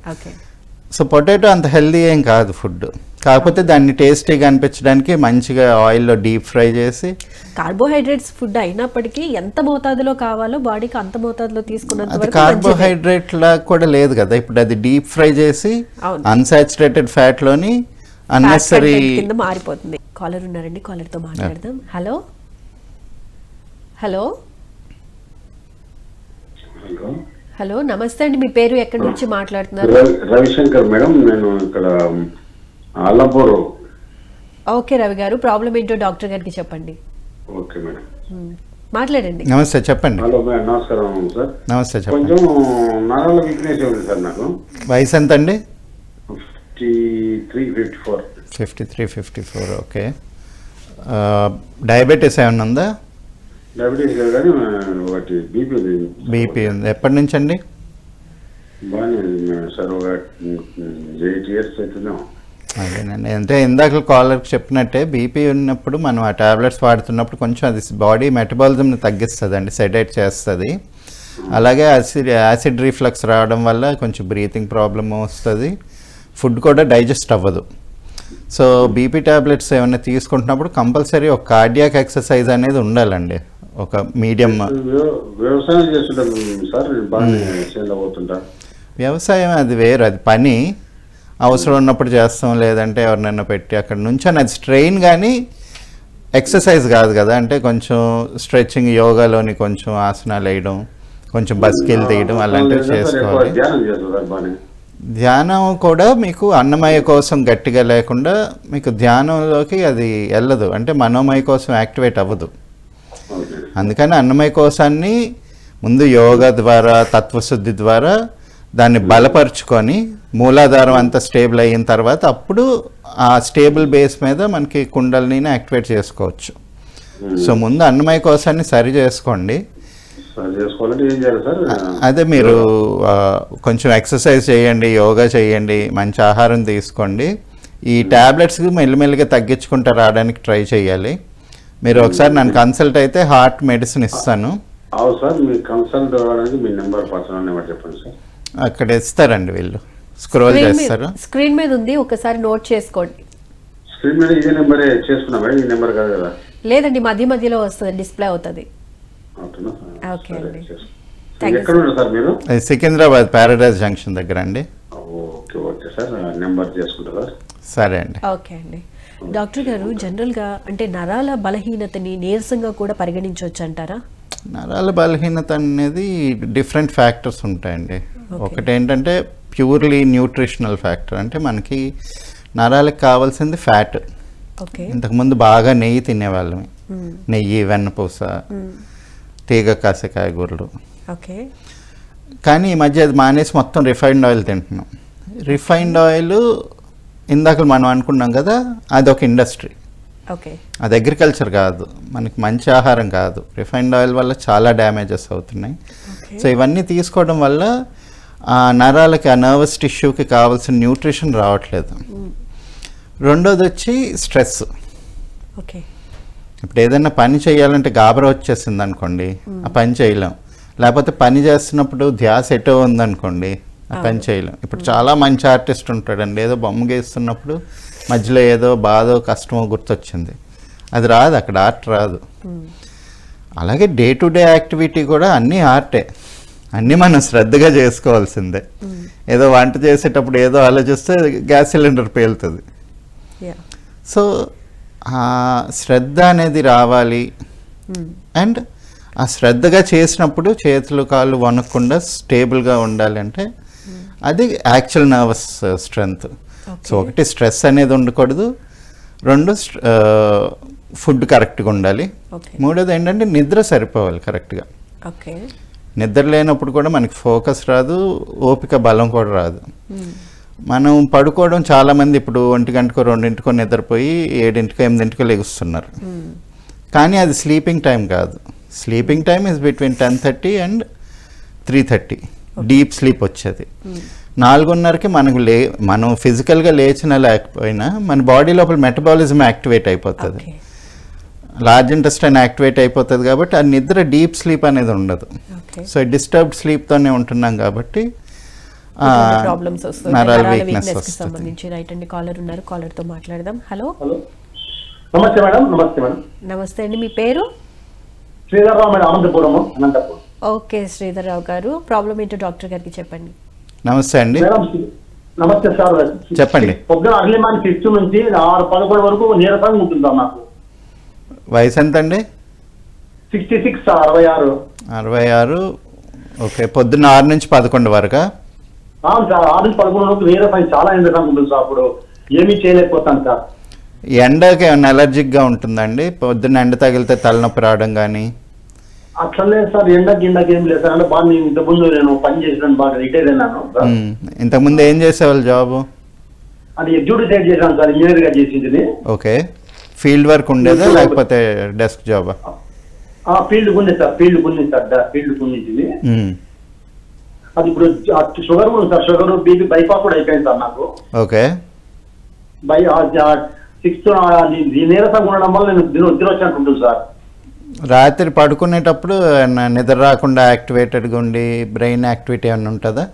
సో పొటాటో అంత హెల్దీ ఏం కాదు ఫుడ్, కాకపోతే దాన్ని టేస్టీగా అనిపించడానికి మంచిగా ఆయిల్లో డీప్ ఫ్రై చేసి. కార్బోహైడ్రేట్స్ ఫుడ్ అయినప్పటికీ ఎంత మోతాదులో కావాలో బాడీకి అంత మోతాదులో తీసుకున్నంత అది కార్బోహైడ్రేట్ లాగా కూడా లేదు కదా. ఇప్పుడు అది డీప్ ఫ్రై చేసి అన్సాచురేటెడ్ ఫ్యాట్ లోని అన్నెసరీ కింద మారిపోతుంది. కాలర్ ఉన్నారండి, కాలర్ తో మాట్లాడదాం. హలో హలో హలో నమస్తే అండి, మీ పేరు ఎక్కడి నుంచి మాట్లాడుతున్నారు? రవిశంకర్ మేడం, నేను ఇక్కడ అల్లాపూర్. ఓకే రవి గారు, ప్రాబ్లం ఏంటో డాక్టర్ గారికి చెప్పండి. ఓకే మేడం, మాట్లాడండి. నమస్తే, చెప్పండి. హలో మేడం, నమస్కారం సార్. నమస్తే, చెప్పండి. కొంచెం నరాల వీక్నెస్ ఉంది సార్ నాకు. వయసు ఎంత అండి? 53-54. 53-54. ఓకే. డయాబెటీస్ ఏమైనా ఉందా? డయాబెటీస్ లేదు కానీ ఒకటి బీపీ ఉంది. బీపీ ఉంది. ఎప్పటి నుంచి అండి? బాగానే సార్, ఒక 8 years అవుతుందేమో. అదేనండి, అంటే ఇందాక కాలర్కి చెప్పినట్టే బీపీ ఉన్నప్పుడు మనం ఆ టాబ్లెట్స్ వాడుతున్నప్పుడు కొంచెం అది బాడీ మెటబాలిజంని తగ్గిస్తుంది అండి, సెడేట్ చేస్తుంది. అలాగే యాసిడ్ రీఫ్లక్స్ రావడం వల్ల కొంచెం బ్రీతింగ్ ప్రాబ్లమ్ వస్తుంది, ఫుడ్ కూడా డైజెస్ట్ అవ్వదు. సో బీపీ టాబ్లెట్స్ ఏమైనా తీసుకుంటున్నప్పుడు కంపల్సరీ ఒక కార్డియాక్ ఎక్సర్సైజ్ అనేది ఉండాలండి. ఒక మీడియం వ్యవసాయం చేస్తుంటాం సార్, బాగానే సేల్ అవుతుంటా. వ్యవసాయం అది వేరు, అది పని అవసరం ఉన్నప్పుడు చేస్తాం, లేదంటే ఎవరినైనా పెట్టి అక్కడ నుంచి అది స్ట్రెయిన్. కానీ ఎక్సర్సైజ్ కాదు కదా, అంటే కొంచెం స్ట్రెచ్చింగ్, యోగాలోని కొంచెం ఆసనాలు వేయడం, కొంచెం బస్కిల్ తీయడం అలాంటివి చేసుకోవాలి. ధ్యానం కూడా మీకు అన్నమయ కోసం గట్టిగా లేకుండా మీకు ధ్యానంలోకి అది వెళ్ళదు, అంటే మనోమయ కోసం యాక్టివేట్ అవ్వదు. అందుకని అన్నమయ కోశాన్ని ముందు యోగా ద్వారా, తత్వశుద్ధి ద్వారా దాన్ని బలపరుచుకొని మూలాధారం అంతా స్టేబుల్ అయిన తర్వాత అప్పుడు ఆ స్టేబుల్ బేస్ మీద మనకి కుండలిని యాక్టివేట్ చేసుకోవచ్చు. సో ముందు అన్నమయ కోశాన్ని సరి చేసుకోండి. అదే మీరు కొంచెం ఎక్సర్సైజ్ చేయండి, యోగా చేయండి, మంచి ఆహారం తీసుకోండి. ఈ ట్యాబ్లెట్స్కి మెల్లిమెల్లిగా తగ్గించుకుంటూ రావడానికి ట్రై చేయాలి. మీరు ఒకసారి నన్ను కన్సల్ట్ అయితే హార్ట్ మెడిసిన్ ఇస్తాను. అక్కడ ఇస్తారండి, వీళ్ళు స్క్రోల్ చేస్తారు, స్క్రీన్ మీద ఉంది, ఒకసారి నోట్ చేసుకోండి. స్క్రీన్ మీద ఇదే నెంబర్ చేసుకున్నా మేడం, ఈ నెంబర్ కాదు కదా? లేదండి, మధ్య మధ్యలో వస్తుంది, డిస్ప్లే అవుతుంది. ఓకే అండి, ఎక్కడ ఉన్నారు సార్ మీరు? సికింద్రాబాద్ ప్యారడైజ్ జంక్షన్ దగ్గర అండి. ఓకే ఓకే సార్, నెంబర్ చేసుకుంటారా? సరే అండి. ఓకే అండి. డాక్టర్ గారు, జనరల్గా అంటే నరాల బలహీనతని నీరసంగా కూడా పరిగణించవచ్చు అంటారా? నరాల బలహీనత అనేది డిఫరెంట్ ఫ్యాక్టర్స్ ఉంటాయండి. ఒకటి ఏంటంటే ప్యూర్లీ న్యూట్రిషనల్ ఫ్యాక్టర్, అంటే మనకి నరాలకు కావాల్సింది ఫ్యాట్. ఓకే. ఇంతకుముందు బాగా నెయ్యి తినేవాళ్ళం, నెయ్యి, వెన్నపూస, తీగ కాసే కాయగూరలు. ఓకే. కానీ ఈ మధ్య అది మానేసి మొత్తం రిఫైన్డ్ ఆయిల్ తింటున్నాం. రిఫైన్డ్ ఆయిల్ ఇందాక మనం అనుకున్నాం కదా, అదొక ఇండస్ట్రీ, ఓకే. అది అగ్రికల్చర్ కాదు, మనకి మంచి ఆహారం కాదు. రిఫైన్డ్ ఆయిల్ వల్ల చాలా డ్యామేజెస్ అవుతున్నాయి. సో ఇవన్నీ తీసుకోవడం వల్ల ఆ నరాలకి, ఆ నర్వస్ టిష్యూకి కావాల్సిన న్యూట్రిషన్ రావట్లేదు. రెండోది వచ్చి స్ట్రెస్. ఓకే. ఇప్పుడు ఏదైనా పని చేయాలంటే గాబరా వచ్చేసింది అనుకోండి, ఆ పని చేయలేం. లేకపోతే పని చేస్తున్నప్పుడు ధ్యాస ఎటో ఉందనుకోండి, ఆ పని చేయలేం. ఇప్పుడు చాలా మంచి ఆర్టిస్ట్ ఉంటాడండి, ఏదో బొమ్మ గీస్తున్నప్పుడు మధ్యలో ఏదో బాధో కష్టమో గుర్తొచ్చింది, అది రాదు, అక్కడ ఆర్ట్ రాదు. అలాగే డే టు డే యాక్టివిటీ కూడా అన్నీ ఆర్టే, అన్నీ మనం శ్రద్ధగా చేసుకోవాల్సిందే. ఏదో వంట చేసేటప్పుడు ఏదో ఆలోచిస్తే గ్యాస్ సిలిండర్ పేలుతుంది. సో ఆ శ్రద్ధ అనేది రావాలి. అండ్ ఆ శ్రద్ధగా చేసినప్పుడు చేతులు కాళ్ళు వణకకుండా స్టేబుల్గా ఉండాలి అంటే అది యాక్చువల్ నర్వస్ స్ట్రెంగ్త్. సో ఒకటి స్ట్రెస్ అనేది ఉండకూడదు, రెండు ఫుడ్ కరెక్ట్గా ఉండాలి, మూడోది ఏంటంటే నిద్ర సరిపోవాలి కరెక్ట్గా. నిద్ర లేనప్పుడు కూడా మనకి ఫోకస్ రాదు, ఓపిక బలం కూడా రాదు. మనం పడుకోవడం చాలామంది ఇప్పుడు 1 గంటకో 2 గంటకో నిద్రపోయి 7 గంటకో 8 గంటకో లెగుస్తున్నారు. కానీ అది స్లీపింగ్ టైం కాదు. Sleeping time is between 10:30 and 3:30 deep sleep వచ్చేది. 4:30కి మనం ఫిజికల్గా లేచినా లేకపోయినా మన బాడీ లోపల మెటబాలిజం యాక్టివేట్ అయిపోతుంది, లార్జ్ ఇంటెస్టైన్ యాక్టివేట్ అయిపోతుంది. కాబట్టి ఆ నిద్ర డీప్ స్లీప్ అనేది ఉండదు. సో డిస్టర్బ్డ్ స్లీప్తోనే ఉంటున్నాం కాబట్టి ప్రాబ్లమ్స్ వస్తాయి. సంబంధించి రైట్ అండి, కాలర్ ఉన్నారు, కాలర్ తో మాట్లాడదాం. హలో. నమస్తే మేడం. నమస్తే మేడం. నమస్తే అండి, మీ పేరు? శ్రీధర్రావు మేడం, అనంతపురం, అనంతపురం. ఓకే శ్రీధర్రావు గారు, ప్రాబ్లం ఏంటో డాక్టర్ గారికి చెప్పండి. నమస్తే అండి. నమస్తే సార్, చెప్పండి. పొద్దున అర్లీ మార్నింగ్ 6 నుంచి 6-11 వరకు నీరసంగా ఉంటుందా నాకు? వయసు ఎంత అండి? 66 సార్, 66. 66. ఓకే. పొద్దున్న 6 నుంచి 11 వరకా? అవును సార్, 6 నుంచి 11 వరకు నీరసం, చాలా నీరసంగా ఉంటుంది సార్. అప్పుడు ఏమీ చేయలేకపోతాను సార్. ఎండకి ఏమైనా అలర్జిక్గా ఉంటుందండి? పొద్దున్న ఎండ తగిలితే తలనొప్పి రావడం కానీ? అట్లనే సార్, ఎండకి ఏం లేదు సార్. అంటే బాగా ఇంతకుముందు నేను పని చేసాను, బాగా రిటైర్ అయినాను. ఇంతకుముందు ఏం చేసేవాళ్ళు జాబు? అది ఎగ్జిక్యూటివ్ సైడ్ చేశాను సార్, ఇంజనీర్ గా చేసింది. ఓకే. ఫీల్డ్ వర్క్ ఉండేదా లేకపోతే డెస్క్ జాబా? ఫీల్డ్ ఉంది సార్, ఫీల్డ్ ఉంది. అది ఇప్పుడు షుగర్ ఉంది సార్, షుగర్ బీపీ బైపాస్ కూడా అయిపోయింది సార్ నాకు. ఓకే. 6 నీరసంగా ఉండడం వల్ల నేను నిద్ర వచ్చినట్టు ఉంటుంది సార్. రాత్రి పడుకునేటప్పుడు నిద్ర రాకుండా యాక్టివేటెడ్గా ఉండి బ్రెయిన్ యాక్టివిటీ ఏమైనా ఉంటుందా?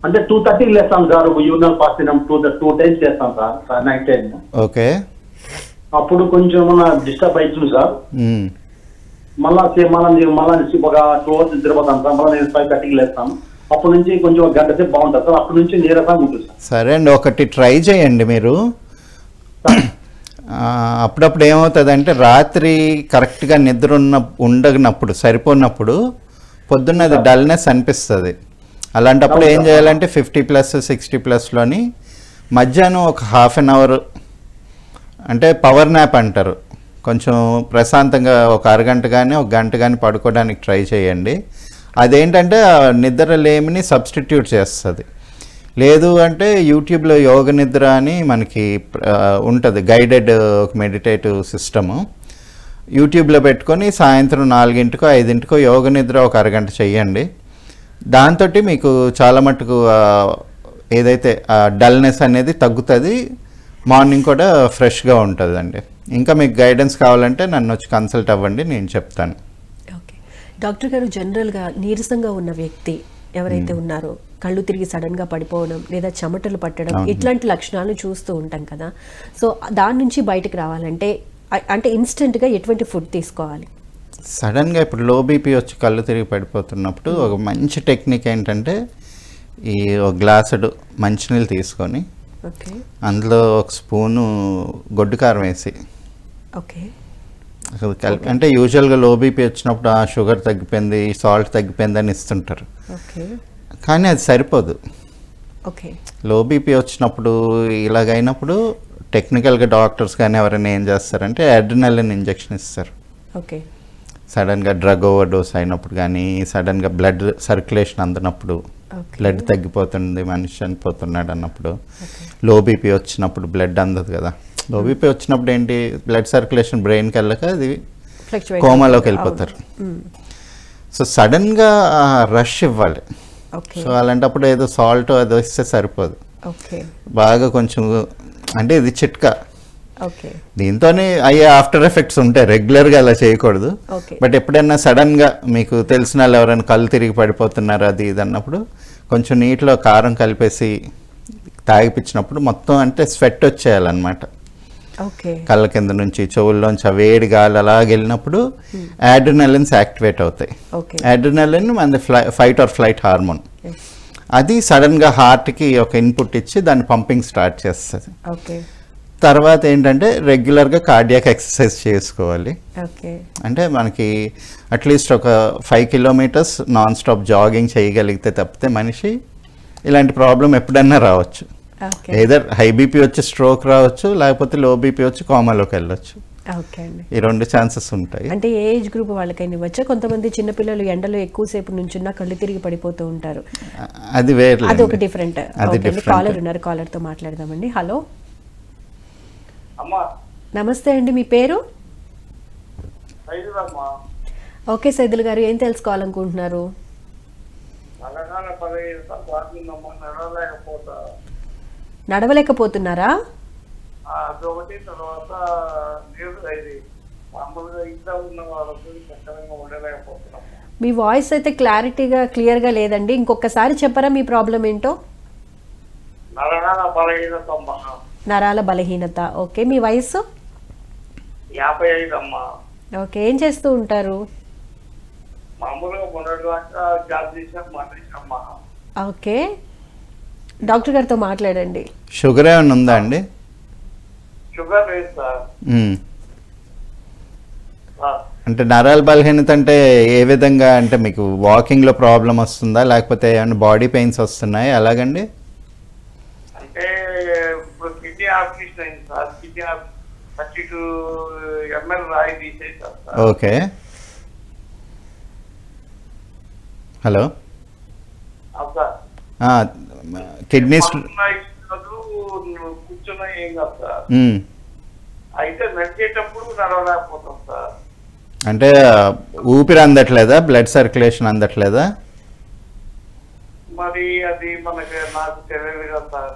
అంటే 2:30కి లేస్తాం సార్, యూరినల్ పాస్ 2 టైమ్స్ చేస్తాం సార్ నైట్ టైం. ఓకే. అప్పుడు కొంచెం డిస్టర్బ్ అవుతుంది సార్. మళ్ళా ఒక 2 hours నిద్రపోతాను సార్. మళ్ళీ నేను 5:30కి లేస్తాను. అప్పటి నుంచి కొంచెం 1 గంట సేపు బాగుంటుంది సార్. అప్పటి నుంచి నీరసంగా ఉంటుంది సార్. సరే అండి, ఒకటి ట్రై చేయండి మీరు. అప్పుడప్పుడు ఏమవుతుందంటే రాత్రి కరెక్ట్గా నిద్ర ఉండనప్పుడు, సరిపోయినప్పుడు పొద్దున్న అది డల్నెస్ అనిపిస్తుంది. అలాంటప్పుడు ఏం చేయాలంటే 50+, 60+లోని మధ్యాహ్నం ఒక 1/2 hour అంటే పవర్ న్యాప్ అంటారు, కొంచెం ప్రశాంతంగా ఒక అరగంట కానీ 1 గంట కానీ పడుకోవడానికి ట్రై చేయండి. అదేంటంటే నిద్ర లేమిని సబ్స్టిట్యూట్ చేస్తుంది. లేదు అంటే యూట్యూబ్లో యోగ నిద్ర అని మనకి ఉంటుంది, గైడెడ్ ఒక మెడిటేటివ్ సిస్టము. యూట్యూబ్లో పెట్టుకొని సాయంత్రం 4 5 యోగ నిద్ర ఒక అరగంట చెయ్యండి. దాంతో మీకు చాలా మటుకు ఏదైతే డల్నెస్ అనేది తగ్గుతుంది, మార్నింగ్ కూడా ఫ్రెష్గా ఉంటుందండి. ఇంకా మీకు గైడెన్స్ కావాలంటే నన్ను వచ్చి కన్సల్ట్ అవ్వండి, నేను చెప్తాను. ఓకే డాక్టర్ గారు, జనరల్గా నీరసంగా ఉన్న వ్యక్తి ఎవరైతే ఉన్నారో కళ్ళు తిరిగి సడన్గా పడిపోవడం లేదా చెమటలు పట్టడం ఇట్లాంటి లక్షణాలు చూస్తూ ఉంటాం కదా. సో దాని నుంచి బయటకు రావాలంటే అంటే ఇన్స్టెంట్గా ఎటువంటి ఫుడ్ తీసుకోవాలి? సడన్గా ఇప్పుడు లో బీపీ వచ్చి కళ్ళు తిరిగి పడిపోతున్నప్పుడు ఒక మంచి టెక్నిక్ ఏంటంటే ఈ ఒక గ్లాసుడు మంచినీళ్ళు తీసుకొని అందులో 1 స్పూను గొడ్డు కారం వేసి కలిపి, అంటే యూజువల్గా లో బీపీ వచ్చినప్పుడు ఆ షుగర్ తగ్గిపోయింది, సాల్ట్ తగ్గిపోయింది అని ఇస్తుంటారు, కానీ అది సరిపోదు. లో బీపీ వచ్చినప్పుడు ఇలాగైనప్పుడు టెక్నికల్గా డాక్టర్స్ కానీ ఎవరైనా ఏం చేస్తారంటే అడ్రినలిన్ ఇంజెక్షన్ ఇస్తారు. ఓకే. సడన్గా డ్రగ్ ఓవర్ డోస్ అయినప్పుడు కానీ, సడన్గా బ్లడ్ సర్క్యులేషన్ అందనప్పుడు, బ్లడ్ తగ్గిపోతుంది, మనిషి చనిపోతున్నాడు అన్నప్పుడు, లో బీపీ వచ్చినప్పుడు బ్లడ్ అందదు కదా. లో బీపీ వచ్చినప్పుడు ఏంటి, బ్లడ్ సర్క్యులేషన్ బ్రెయిన్కి వెళ్ళక అది కోమాలోకి వెళ్ళిపోతారు. సో సడన్గా రష్ ఇవ్వాలి. సో అలాంటప్పుడు ఏదో సాల్ట్ అది ఇస్తే సరిపోదు, బాగా కొంచెం అంటే ఇది చిట్కా. దీంతోనే అయ్యే ఆఫ్టర్ ఎఫెక్ట్స్ ఉంటాయి, రెగ్యులర్గా అలా చేయకూడదు. బట్ ఎప్పుడైనా సడన్గా మీకు తెలిసిన వాళ్ళు ఎవరైనా కళ్ళు తిరిగి పడిపోతున్నారు అది ఇది అన్నప్పుడు కొంచెం నీటిలో కారం కలిపేసి తాగిపించినప్పుడు మొత్తం అంటే స్వెట్ వచ్చేయాలన్నమాట. కళ్ళ కింద నుంచి చెవుల్లోంచి ఆ వేడి గాలి అలాగ వెళ్ళినప్పుడు అడ్రినలిన్స్ యాక్టివేట్ అవుతాయి. అడ్రినలిన్ మన ఫైట్ ఆర్ ఫ్లైట్ హార్మోన్, అది సడన్గా హార్ట్కి ఒక ఇన్పుట్ ఇచ్చి దాన్ని పంపింగ్ స్టార్ట్ చేస్తుంది. తర్వాత ఏంటంటే రెగ్యులర్గా కార్డియాక్ ఎక్సర్సైజ్ చేసుకోవాలి. అంటే మనకి అట్లీస్ట్ ఒక 5 కిలోమీటర్స్ నాన్ స్టాప్ జాగింగ్ చేయగలిగితే తప్పితే మనిషి ఇలాంటి ప్రాబ్లం ఎప్పుడైనా రావచ్చు. ఏదర్ హై బీపీ వచ్చి స్ట్రోక్ రావచ్చు, లేకపోతే లో బీపీ వచ్చి కోమాలోకి వెళ్ళొచ్చు. ఈ 2 ఛాన్సెస్ ఉంటాయి. అంటే ఏ ఏజ్ గ్రూప్ వాళ్ళకైనా వచ్చా? కొంతమంది చిన్నపిల్లలు ఎండలో ఎక్కువసేపు నుంచున్నా కళ్ళు తిరిగి పడిపోతూ ఉంటారు, అది వేరే, అది ఒక డిఫరెంట్. కాలర్ ఉన్నారు, కాలర్తో మాట్లాడదామండి. హలో, నమస్తే అండి, మీ పేరు? ఓకే సైదుల్ గారు, ఏం తెలుసుకోవాలనుకుంటున్నారు? నడవలేకపోతున్నారా? మీ వాయిస్ అయితే క్లారిటీగా క్లియర్గా లేదండి, ఇంకొకసారి చెప్పరా మీ ప్రాబ్లం ఏంటో? నరాల బలహీనత. ఓకే, మీ వయసు? 55 అమ్మా. ఓకే, ఏం చేస్తూ ఉంటారు? ఓకే, డాక్టర్ గారితో మాట్లాడండి. షుగర్ ఏమైనా ఉందా అండి? షుగర్ లేదు సార్. అంటే నరాల బలహీనత అంటే ఏ విధంగా, అంటే మీకు వాకింగ్ లో ప్రాబ్లం వస్తుందా, లేకపోతే ఏమైనా బాడీ పెయిన్స్ వస్తున్నాయి అలాగండి? అంటే ఇప్పుడు కిడ్నీ ఆపరేషన్ అయింది సార్, కిడ్నీ 32 ml రాయి తీసేసారు సార్. ఓకే, హలో, కిడ్నీ కూర్చున్నా ఏం కాదు సార్, అయితే నడిచేటప్పుడు నడవలేకపోతాం సార్. అంటే ఊపిరి అందట్లేదా, బ్లడ్ సర్క్యులేషన్ అందట్లేదా? మరి అది మనకి నాకు తెలియదు కదా సార్.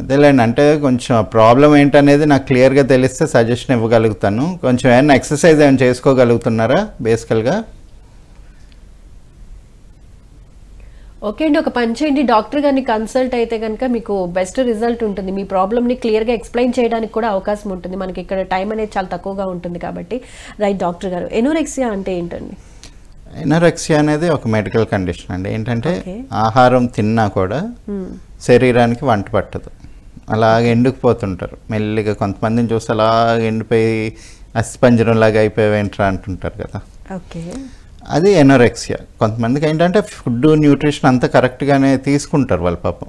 అదేలేండి, అంటే కొంచెం ప్రాబ్లం ఏంటనేది నాకు క్లియర్గా తెలిస్తే సజెషన్ ఇవ్వగలుగుతాను. కొంచెం ఏమైనా ఎక్సర్సైజ్ ఏమైనా చేసుకోగలుగుతున్నారా బేసికల్గా? ఓకే అండి, ఒక పని చేయండి, డాక్టర్ గారిని కన్సల్ట్ అయితే కనుక మీకు బెస్ట్ రిజల్ట్ ఉంటుంది. మీ ప్రాబ్లమ్ని క్లియర్గా ఎక్స్ప్లెయిన్ చేయడానికి కూడా అవకాశం ఉంటుంది. మనకి ఇక్కడ టైం అనేది చాలా తక్కువగా ఉంటుంది కాబట్టి. రైట్ డాక్టర్ గారు, ఎనోరెక్సియా అంటే ఏంటండి? ఎనోరెక్సియా అనేది ఒక మెడికల్ కండిషన్ అండి. ఏంటంటే ఆహారం తిన్నా కూడా శరీరానికి వంట పట్టదు, అలాగే ఎండుకుపోతుంటారు మెల్లిగా. కొంతమందిని చూస్తే అలాగ ఎండిపోయి అస్థిపంజరం లాగా అయిపోయేంట్రా అంటుంటారు కదా, అది ఎనోరెక్సియా. కొంతమందికి ఏంటంటే ఫుడ్ న్యూట్రిషన్ అంతా కరెక్ట్గానే తీసుకుంటారు వాళ్ళు పాపం,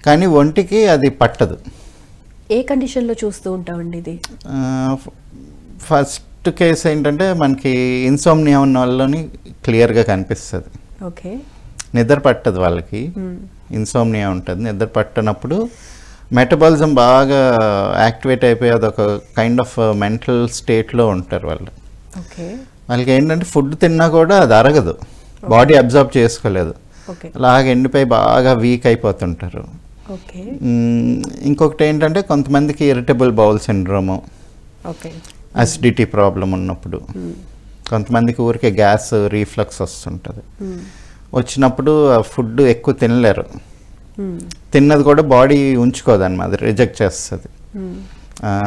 కానీ ఒంటికి అది పట్టదు. ఏ కండిషన్లో చూస్తూ ఉంటామండి ఇది? ఫస్ట్ కేసు ఏంటంటే మనకి ఇన్సోమ్నియా ఉన్న వాళ్ళని క్లియర్గా కనిపిస్తుంది. ఓకే, నిద్ర పట్టదు వాళ్ళకి, ఇన్సోమ్నియా ఉంటుంది. నిద్ర పట్టనప్పుడు మెటబాలిజం బాగా యాక్టివేట్ అయిపోయి అదొక కైండ్ ఆఫ్ మెంటల్ స్టేట్లో ఉంటారు వాళ్ళు. ఓకే, వాళ్ళకి ఏంటంటే ఫుడ్ తిన్నా కూడా అది అరగదు, బాడీ అబ్జర్వ్ చేసుకోలేదు, అలాగే ఎండిపోయి బాగా వీక్ అయిపోతుంటారు. ఇంకొకటి ఏంటంటే కొంతమందికి irritable bowel syndrome, acidity problem ఉన్నప్పుడు, కొంతమందికి ఊరికే గ్యాస్ రీఫ్లక్స్ వస్తుంటుంది. వచ్చినప్పుడు ఫుడ్ ఎక్కువ తినలేరు, తిన్నది కూడా బాడీ ఉంచుకోదు అన్నమాట, రిజెక్ట్ చేస్తుంది.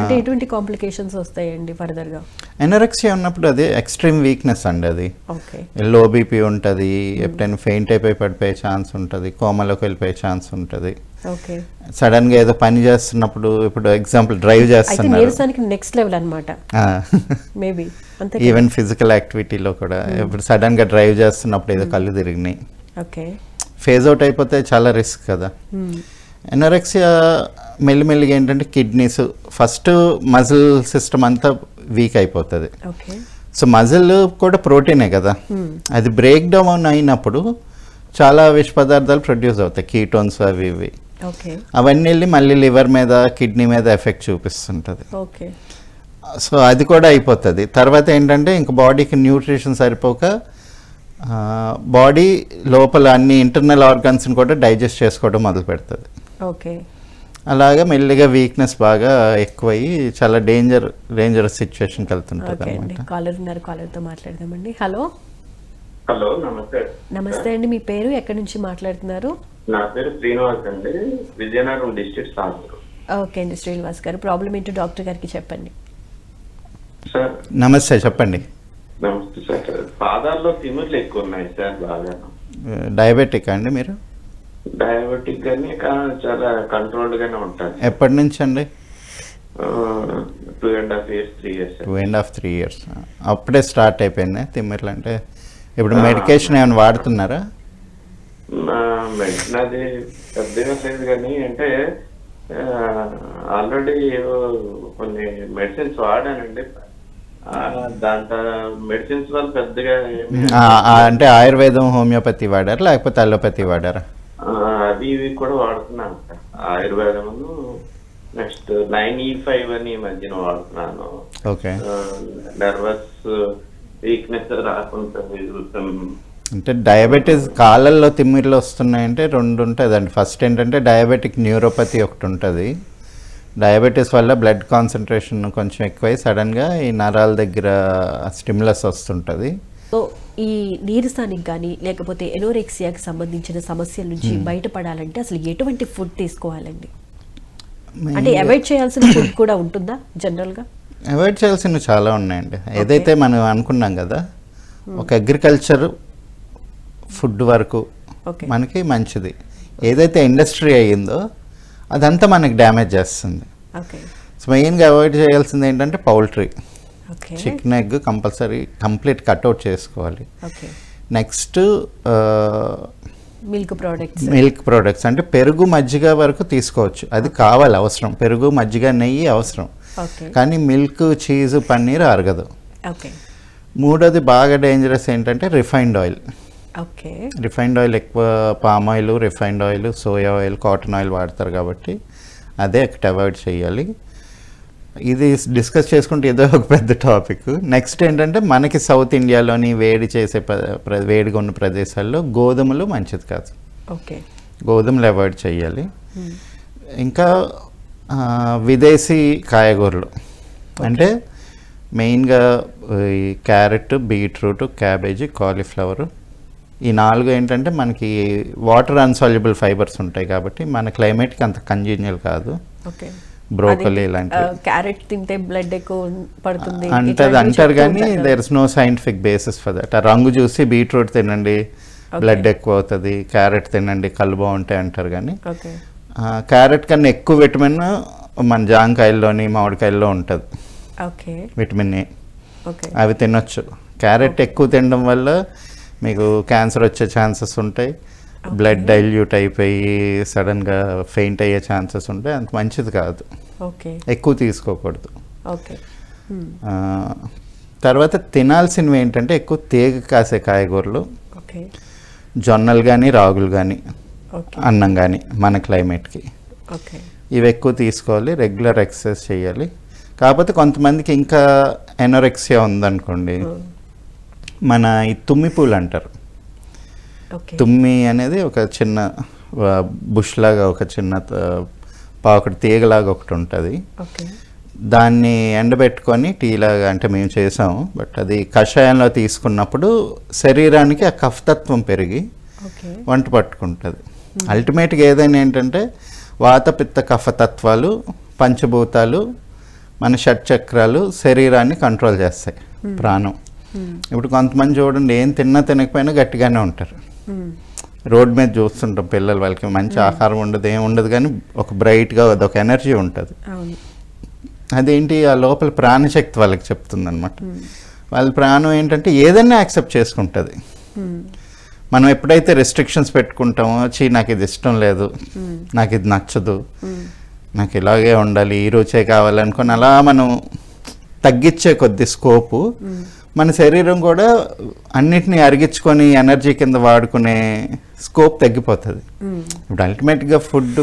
అంటే ఎటువంటి కాంప్లికేషన్స్ వస్తాయండి ఫర్దర్ గా? ఎనోరెక్సియా ఉన్నప్పుడు అది ఎక్స్ట్రీమ్ వీక్నెస్ అండి, అది లో బీపీ ఉంటుంది, ఎప్పుడైనా ఫెయింట్ అయిపోయి పడిపోయే ఛాన్స్ ఉంటుంది, కోమాలోకి వెళ్ళిపోయే ఛాన్స్ ఉంటుంది. సడన్ గా ఏదో పని చేస్తున్నప్పుడు, ఇప్పుడు ఎగ్జాంపుల్ డ్రైవ్ చేస్తున్నారు, నెక్స్ట్ లెవెల్ అన్నమాట. మేబీ ఈవెన్ ఫిజికల్ యాక్టివిటీలో కూడా ఇప్పుడు సడన్ గా డ్రైవ్ చేస్తున్నప్పుడు ఏదో కళ్ళు తిరిగినాయి, ఫేజ్ అవుట్ అయిపోతే చాలా రిస్క్ కదా. ఎనోరెక్సియా మెల్లిమెల్లిగా ఏంటంటే కిడ్నీస్ ఫస్ట్ మజిల్ సిస్టమ్ అంతా వీక్ అయిపోతుంది. ఓకే. సో మజిల్ కూడా ప్రోటీనే కదా, అది బ్రేక్ డౌన్ అయినప్పుడు చాలా విష పదార్థాలు ప్రొడ్యూస్ అవుతాయి, కీటోన్స్ అవి ఇవి. ఓకే. అవన్నీ వెళ్ళి మళ్ళీ లివర్ మీద కిడ్నీ మీద ఎఫెక్ట్ చూపిస్తుంటుంది. ఓకే. సో అది కూడా అయిపోతుంది. తర్వాత ఏంటంటే ఇంక బాడీకి న్యూట్రిషన్ సరిపోక బాడీ లోపల అన్ని ఇంటర్నల్ ఆర్గన్స్ని కూడా డైజెస్ట్ చేసుకోవడం మొదలు పెడుతుంది. ఓకే. అలాగా మెల్లిగా వీక్నెస్ బాగా ఎక్కువయ్యి చాలా డేంజరస్ సిచ్యువేషన్కి వెళ్తుంటుంది అనమాట. కాలర్ ఉన్నారు, కాలర్తో మాట్లాడదామండి. హలో. హలో, నమస్తే. నమస్తే అండి, మీ పేరు, ఎక్కడి నుంచి మాట్లాడుతున్నారు? నా పేరు శ్రీనివాస్ అండి, విజయనగరం డిస్ట్రిక్ట్ సాంతూరు. ఓకే అండి శ్రీనివాస్ గారు, ప్రాబ్లం ఏంటో డాక్టర్ గారికి చెప్పండి. సార్ నమస్తే, చెప్పండి. నమస్తే సార్. పాదాల్లో తిమ్మిర్లు ఎక్కువ ఉన్నాయి సార్, బాగా. డయాబెటిక్ అండి మీరు? డయాబెటిక్ గానీ చాలా కంట్రోల్డ్ గానే ఉంటాను. ఎప్పటి నుంచి అండి? 2.5 years 3 years. 2.5-3 years అప్పుడే స్టార్ట్ అయిపోయింది తిమ్మిర్లు అంటే. ఇప్పుడు మెడికేషన్ ఏమైనా వాడుతున్నారా? మెడిసిన్ అది పెద్దగా లేదు కానీ అంటే ఆల్రెడీ కొన్ని మెడిసిన్స్ వాడానండి. దాంతో మెడిసిన్స్ వల్ల పెద్దగా అంటే ఆయుర్వేదం హోమియోపతి వాడారా లేకపోతే అలోపతి వాడారా? అవి ఇవి కూడా వాడుతున్నాను సార్. ఆయుర్వేదం నెక్స్ట్ 9E5 అని ఈ మధ్యన వాడుతున్నాను. ఓకే. నర్వస్ వీక్నెస్ రాకుండా. అంటే డయాబెటీస్ కాళ్ళల్లో తిమ్మిర్లు వస్తున్నాయంటే రెండు ఉంటుందండి. ఫస్ట్ ఏంటంటే డయాబెటిక్ న్యూరోపతి ఒకటి ఉంటుంది. డయాబెటీస్ వల్ల బ్లడ్ కాన్సన్ట్రేషన్ కొంచెం ఎక్కువై సడన్గా ఈ నరాల దగ్గర స్టిమ్యులస్ వస్తుంటుంది. సో ఈ నీరసానికి కానీ లేకపోతే ఎనోరెక్సియాకి సంబంధించిన సమస్యల నుంచి బయటపడాలంటే అసలు ఎటువంటి ఫుడ్ తీసుకోవాలండి? అంటే అవాయిడ్ చేయాల్సిన ఫుడ్ కూడా ఉంటుందా జనరల్గా? అవాయిడ్ చేయాల్సినవి చాలా ఉన్నాయండి. ఏదైతే మనం అనుకున్నాం కదా, ఒక అగ్రికల్చర్ ఫుడ్ వరకు మనకి మంచిది. ఏదైతే ఇండస్ట్రీ అయ్యిందో అదంతా మనకి డ్యామేజ్ చేస్తుంది. సో మెయిన్గా అవాయిడ్ చేయాల్సింది ఏంటంటే poultry, chicken, egg compulsory complete cutout చేసుకోవాలి. నెక్స్ట్ మిల్క్ ప్రోడక్ట్స్ అంటే పెరుగు మజ్జిగ వరకు తీసుకోవచ్చు, అది కావాలి, అవసరం. పెరుగు మజ్జిగ నెయ్యి అవసరం, కానీ మిల్క్ చీజ్ పన్నీర్ అరగదు. మూడోది బాగా డేంజరస్ ఏంటంటే రిఫైన్డ్ ఆయిల్. రిఫైన్డ్ ఆయిల్ ఎక్కువ palm oil, refined oil, soya oil, cotton oil వాడతారు కాబట్టి అదే ఒకటి అవాయిడ్ చేయాలి. ఇది డిస్కస్ చేసుకుంటే ఏదో ఒక పెద్ద టాపిక్. నెక్స్ట్ ఏంటంటే మనకి సౌత్ ఇండియాలోని వేడి చేసే వేడిగా ఉన్న ప్రదేశాల్లో గోధుమలు మంచిది కాదు, గోధుమలు అవాయిడ్ చేయాలి. ఇంకా విదేశీ కాయగూరలు అంటే మెయిన్గా ఈ క్యారెట్, బీట్రూట్, క్యాబేజీ, కాలీఫ్లవర్, ఈ 4 ఏంటంటే మనకి వాటర్ అన్సాల్యుబుల్ ఫైబర్స్ ఉంటాయి కాబట్టి మన క్లైమేట్కి అంత కంజీనియల్ కాదు. బ్రోకలీ ఇలాంటివి. క్యారెట్ తింటే బ్లడ్ ఎక్కువ పడుతుంది అంటారు కానీ there is no scientific basis for that. ఆ రంగు చూసి బీట్రూట్ తినండి బ్లడ్ ఎక్కువ అవుతుంది, క్యారెట్ తినండి కళ్ళు బాగుంటాయి అంటారు. కానీ క్యారెట్ కన్నా ఎక్కువ విటమిన్ మన జాంకాయల్లోని మామిడికాయల్లో ఉంటుంది, విటమిన్ ఏ. అవి తినొచ్చు. క్యారెట్ ఎక్కువ తినడం వల్ల మీకు క్యాన్సర్ వచ్చే ఛాన్సెస్ ఉంటాయి, బ్లడ్ డైల్యూట్ అయిపోయి సడన్గా ఫెయింట్ అయ్యే ఛాన్సెస్ ఉంటాయి, అంత మంచిది కాదు, ఎక్కువ తీసుకోకూడదు. తర్వాత తినాల్సినవి ఏంటంటే ఎక్కువ తీగ కాసే కాయగూరలు, జొన్నలు కానీ రాగులు కానీ అన్నం కానీ మన క్లైమేట్కి, ఇవి ఎక్కువ తీసుకోవాలి. రెగ్యులర్ ఎక్సర్సైజ్ చేయాలి. కాకపోతే కొంతమందికి ఇంకా ఎనోరెక్సియా ఉందనుకోండి, మన ఈ తుమ్మి పూలు అంటారు. తుమ్మి అనేది ఒక చిన్న బుష్ లాగా, ఒక చిన్న పాకటి తీగలాగా ఒకటి ఉంటుంది. దాన్ని ఎండబెట్టుకొని టీలాగా అంటే మేము చేసాము, బట్ అది కషాయంలో తీసుకున్నప్పుడు శరీరానికి ఆ కఫతత్వం పెరిగి వంట పట్టుకుంటుంది. అల్టిమేట్గా ఏదైనా ఏంటంటే వాత, పిత్త, కఫతత్వాలు, పంచభూతాలు, మన షట్చక్రాలు శరీరాన్ని కంట్రోల్ చేస్తాయి, ప్రాణం. ఇప్పుడు కొంతమంది చూడండి ఏం తిన్నా తినకపోయినా గట్టిగానే ఉంటారు. రోడ్ మీద చూస్తుంటాం పిల్లలు, వాళ్ళకి మంచి ఆహారం ఉండదు, ఏం ఉండదు, కానీ ఒక బ్రైట్గా అదొక ఎనర్జీ ఉంటుంది. అదేంటి ఆ లోపల ప్రాణశక్తి వాళ్ళకి చెప్తుంది అనమాట. వాళ్ళ ప్రాణం ఏంటంటే ఏదైనా యాక్సెప్ట్ చేసుకుంటుంది. మనం ఎప్పుడైతే రెస్ట్రిక్షన్స్ పెట్టుకుంటామో నాకు ఇది ఇష్టం లేదు, నాకు ఇది నచ్చదు, నాకు ఇలాగే ఉండాలి, ఈ రోజే కావాలనుకొని అలా మనం తగ్గించే కొద్ది స్కోపు మన శరీరం కూడా అన్నిటినీ అరిగించుకొని ఎనర్జీ కింద వాడుకునే స్కోప్ తగ్గిపోతుంది. ఇప్పుడు అల్టిమేట్గా ఫుడ్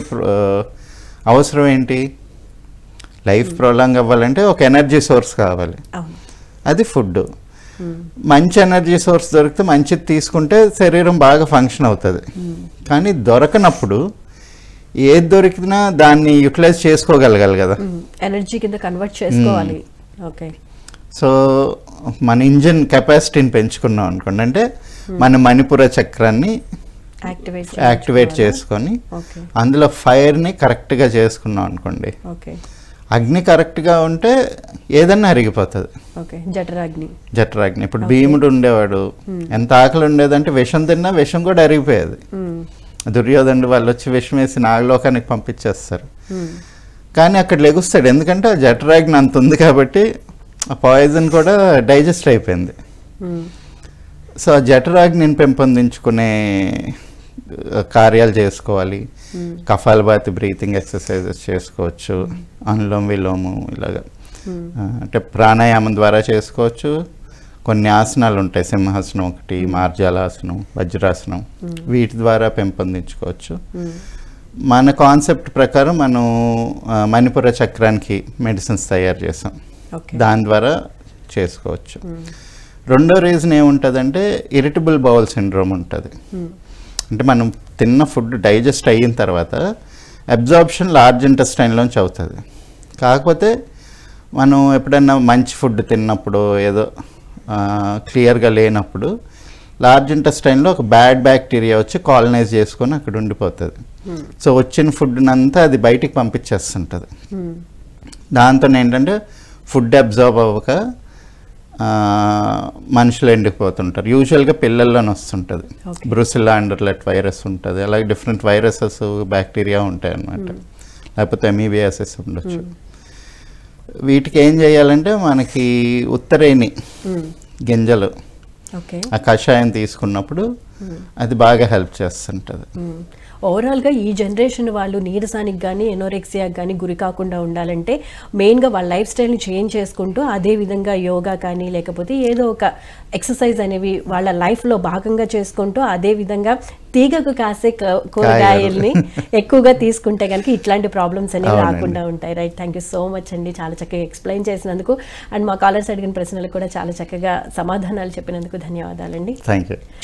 అవసరం ఏంటి? లైఫ్ ప్రొలాంగ్ అవ్వాలంటే ఒక ఎనర్జీ సోర్స్ కావాలి, అది ఫుడ్. మంచి ఎనర్జీ సోర్స్ దొరికితే మంచిది తీసుకుంటే శరీరం బాగా ఫంక్షన్ అవుతుంది. కానీ దొరకనప్పుడు ఏది దొరికినా దాన్ని యూటిలైజ్ చేసుకోగలగాలి కదా, ఎనర్జీ కింద కన్వర్ట్ చేసుకోవాలి. ఓకే, సో మన ఇంజిన్ కెపాసిటీని పెంచుకున్నాం అనుకోండి, అంటే మన మణిపుర చక్రాన్ని యాక్టివేట్ చేసుకొని అందులో ఫైర్ని కరెక్ట్గా చేసుకున్నాం అనుకోండి, అగ్ని కరెక్ట్గా ఉంటే ఏదన్నా అరిగిపోతుంది. జఠరాగ్ని. ఇప్పుడు భీముడు ఉండేవాడు, ఎంత ఆకలి ఉండేదంటే విషం తిన్నా విషం కూడా అరిగిపోయేది. దుర్యోధనుడు వాళ్ళు వచ్చి విషం వేసి నాగలోకానికి పంపించేస్తారు, కానీ అక్కడ లెగుస్తాడు, ఎందుకంటే ఆ జఠరాగ్ని అంత ఉంది కాబట్టి ఆ పాయిజన్ కూడా డైజెస్ట్ అయిపోయింది. సో ఆ జఠరాగ్నిని పెంపొందించుకునే కార్యాలు చేసుకోవాలి. కపాలభాతి బ్రీతింగ్ ఎక్సర్సైజెస్ చేసుకోవచ్చు, అనులోమ విలోము ఇలాగా, అంటే ప్రాణాయామం ద్వారా చేసుకోవచ్చు. కొన్ని ఆసనాలు ఉంటాయి, సింహాసనం ఒకటి, మార్జాలాసనం, వజ్రాసనం, వీటి ద్వారా పెంపొందించుకోవచ్చు. మన కాన్సెప్ట్ ప్రకారం మనం మణిపుర చక్రానికి మెడిసిన్స్ తయారు చేసాం, దాని ద్వారా చేసుకోవచ్చు. రెండో రీజన్ ఏముంటుందంటే ఇరిటబుల్ బౌల్ సిండ్రోమ్ ఉంటుంది. అంటే మనం తిన్న ఫుడ్ డైజెస్ట్ అయిన తర్వాత అబ్జార్ప్షన్ లార్జ్ ఇంటెస్టైన్లోంచి అవుతుంది. కాకపోతే మనం ఎప్పుడన్నా మంచి ఫుడ్ తిన్నప్పుడు ఏదో క్లియర్గా లేనప్పుడు లార్జ్ ఇంటెస్టైన్లో ఒక బ్యాడ్ బ్యాక్టీరియా వచ్చి కాలనైజ్ చేసుకొని అక్కడ ఉండిపోతుంది. సో వచ్చిన ఫుడ్నంతా అది బయటికి పంపించేస్తుంటుంది. దాంతో ఏంటంటే ఫుడ్ అబ్జార్బ్ అవ్వక మనుషులు ఎండిపోతుంటారు. యూజువల్గా పిల్లల్లోనే వస్తుంటుంది. బ్రూసిల్లా అండర్లెట్ వైరస్ ఉంటుంది, అలాగే డిఫరెంట్ వైరసెస్ బ్యాక్టీరియా ఉంటాయి అన్నమాట, లేకపోతే ఎమీబియాసిస్ ఉండొచ్చు. వీటికి ఏం చేయాలంటే మనకి ఉత్తరేణి గింజలు ఆ కషాయం తీసుకున్నప్పుడు అది బాగా హెల్ప్ చేస్తుంటుంది. ఓవరాల్గా ఈ జనరేషన్ వాళ్ళు నీరసానికి కానీ ఎనోరెక్సియాకి కానీ గురి కాకుండా ఉండాలంటే మెయిన్గా వాళ్ళ లైఫ్ స్టైల్ని చేంజ్ చేసుకుంటూ అదే విధంగా యోగా కానీ లేకపోతే ఏదో ఒక ఎక్సర్సైజ్ అనేవి వాళ్ళ లైఫ్లో భాగంగా చేసుకుంటూ అదే విధంగా తీగకు కాసే కూరగాయల్ని ఎక్కువగా తీసుకుంటే కనుక ఇట్లాంటి ప్రాబ్లమ్స్ అనేవి రాకుండా ఉంటాయి. Right, thank you so much అండి, చాలా చక్కగా ఎక్స్ప్లెయిన్ చేసినందుకు అండ్ మా కాలర్స్ అడిగిన ప్రశ్నలకు కూడా చాలా చక్కగా సమాధానాలు చెప్పినందుకు ధన్యవాదాలండి.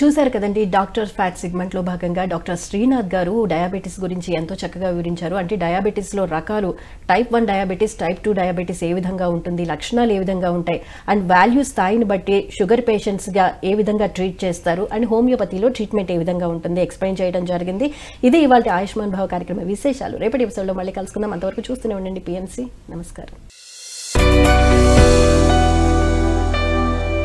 చూసారు కదండి, డాక్టర్ ఫ్యాట్ సెగ్మెంట్లో భాగంగా డాక్టర్ శ్రీనాథ్ గారు డయాబెటీస్ గురించి ఎంతో చక్కగా వివరించారు. అంటే డయాబెటీస్లో రకాలు, టైప్ 1 డయాబెటీస్, టైప్ 2 డయాబెటీస్ ఏ విధంగా ఉంటుంది, లక్షణాలు ఏ విధంగా ఉంటాయి, అండ్ వాల్యూ స్థాయిని బట్టి షుగర్ పేషెంట్స్గా ఏ విధంగా ట్రీట్ చేస్తారు, అండ్ హోమియోపతిలో ట్రీట్మెంట్ ఏ విధంగా ఉంటుంది ఎక్స్ప్లెయిన్ చేయడం జరిగింది. ఇది ఇవాళ ఆయుష్మాన్ భవ కార్యక్రమ విశేషాలు. రేపటి ఎపిసోడ్లో మళ్ళీ కలుసుకుందాం. అంతవరకు చూస్తూనే ఉండండి PMC. నమస్కారం.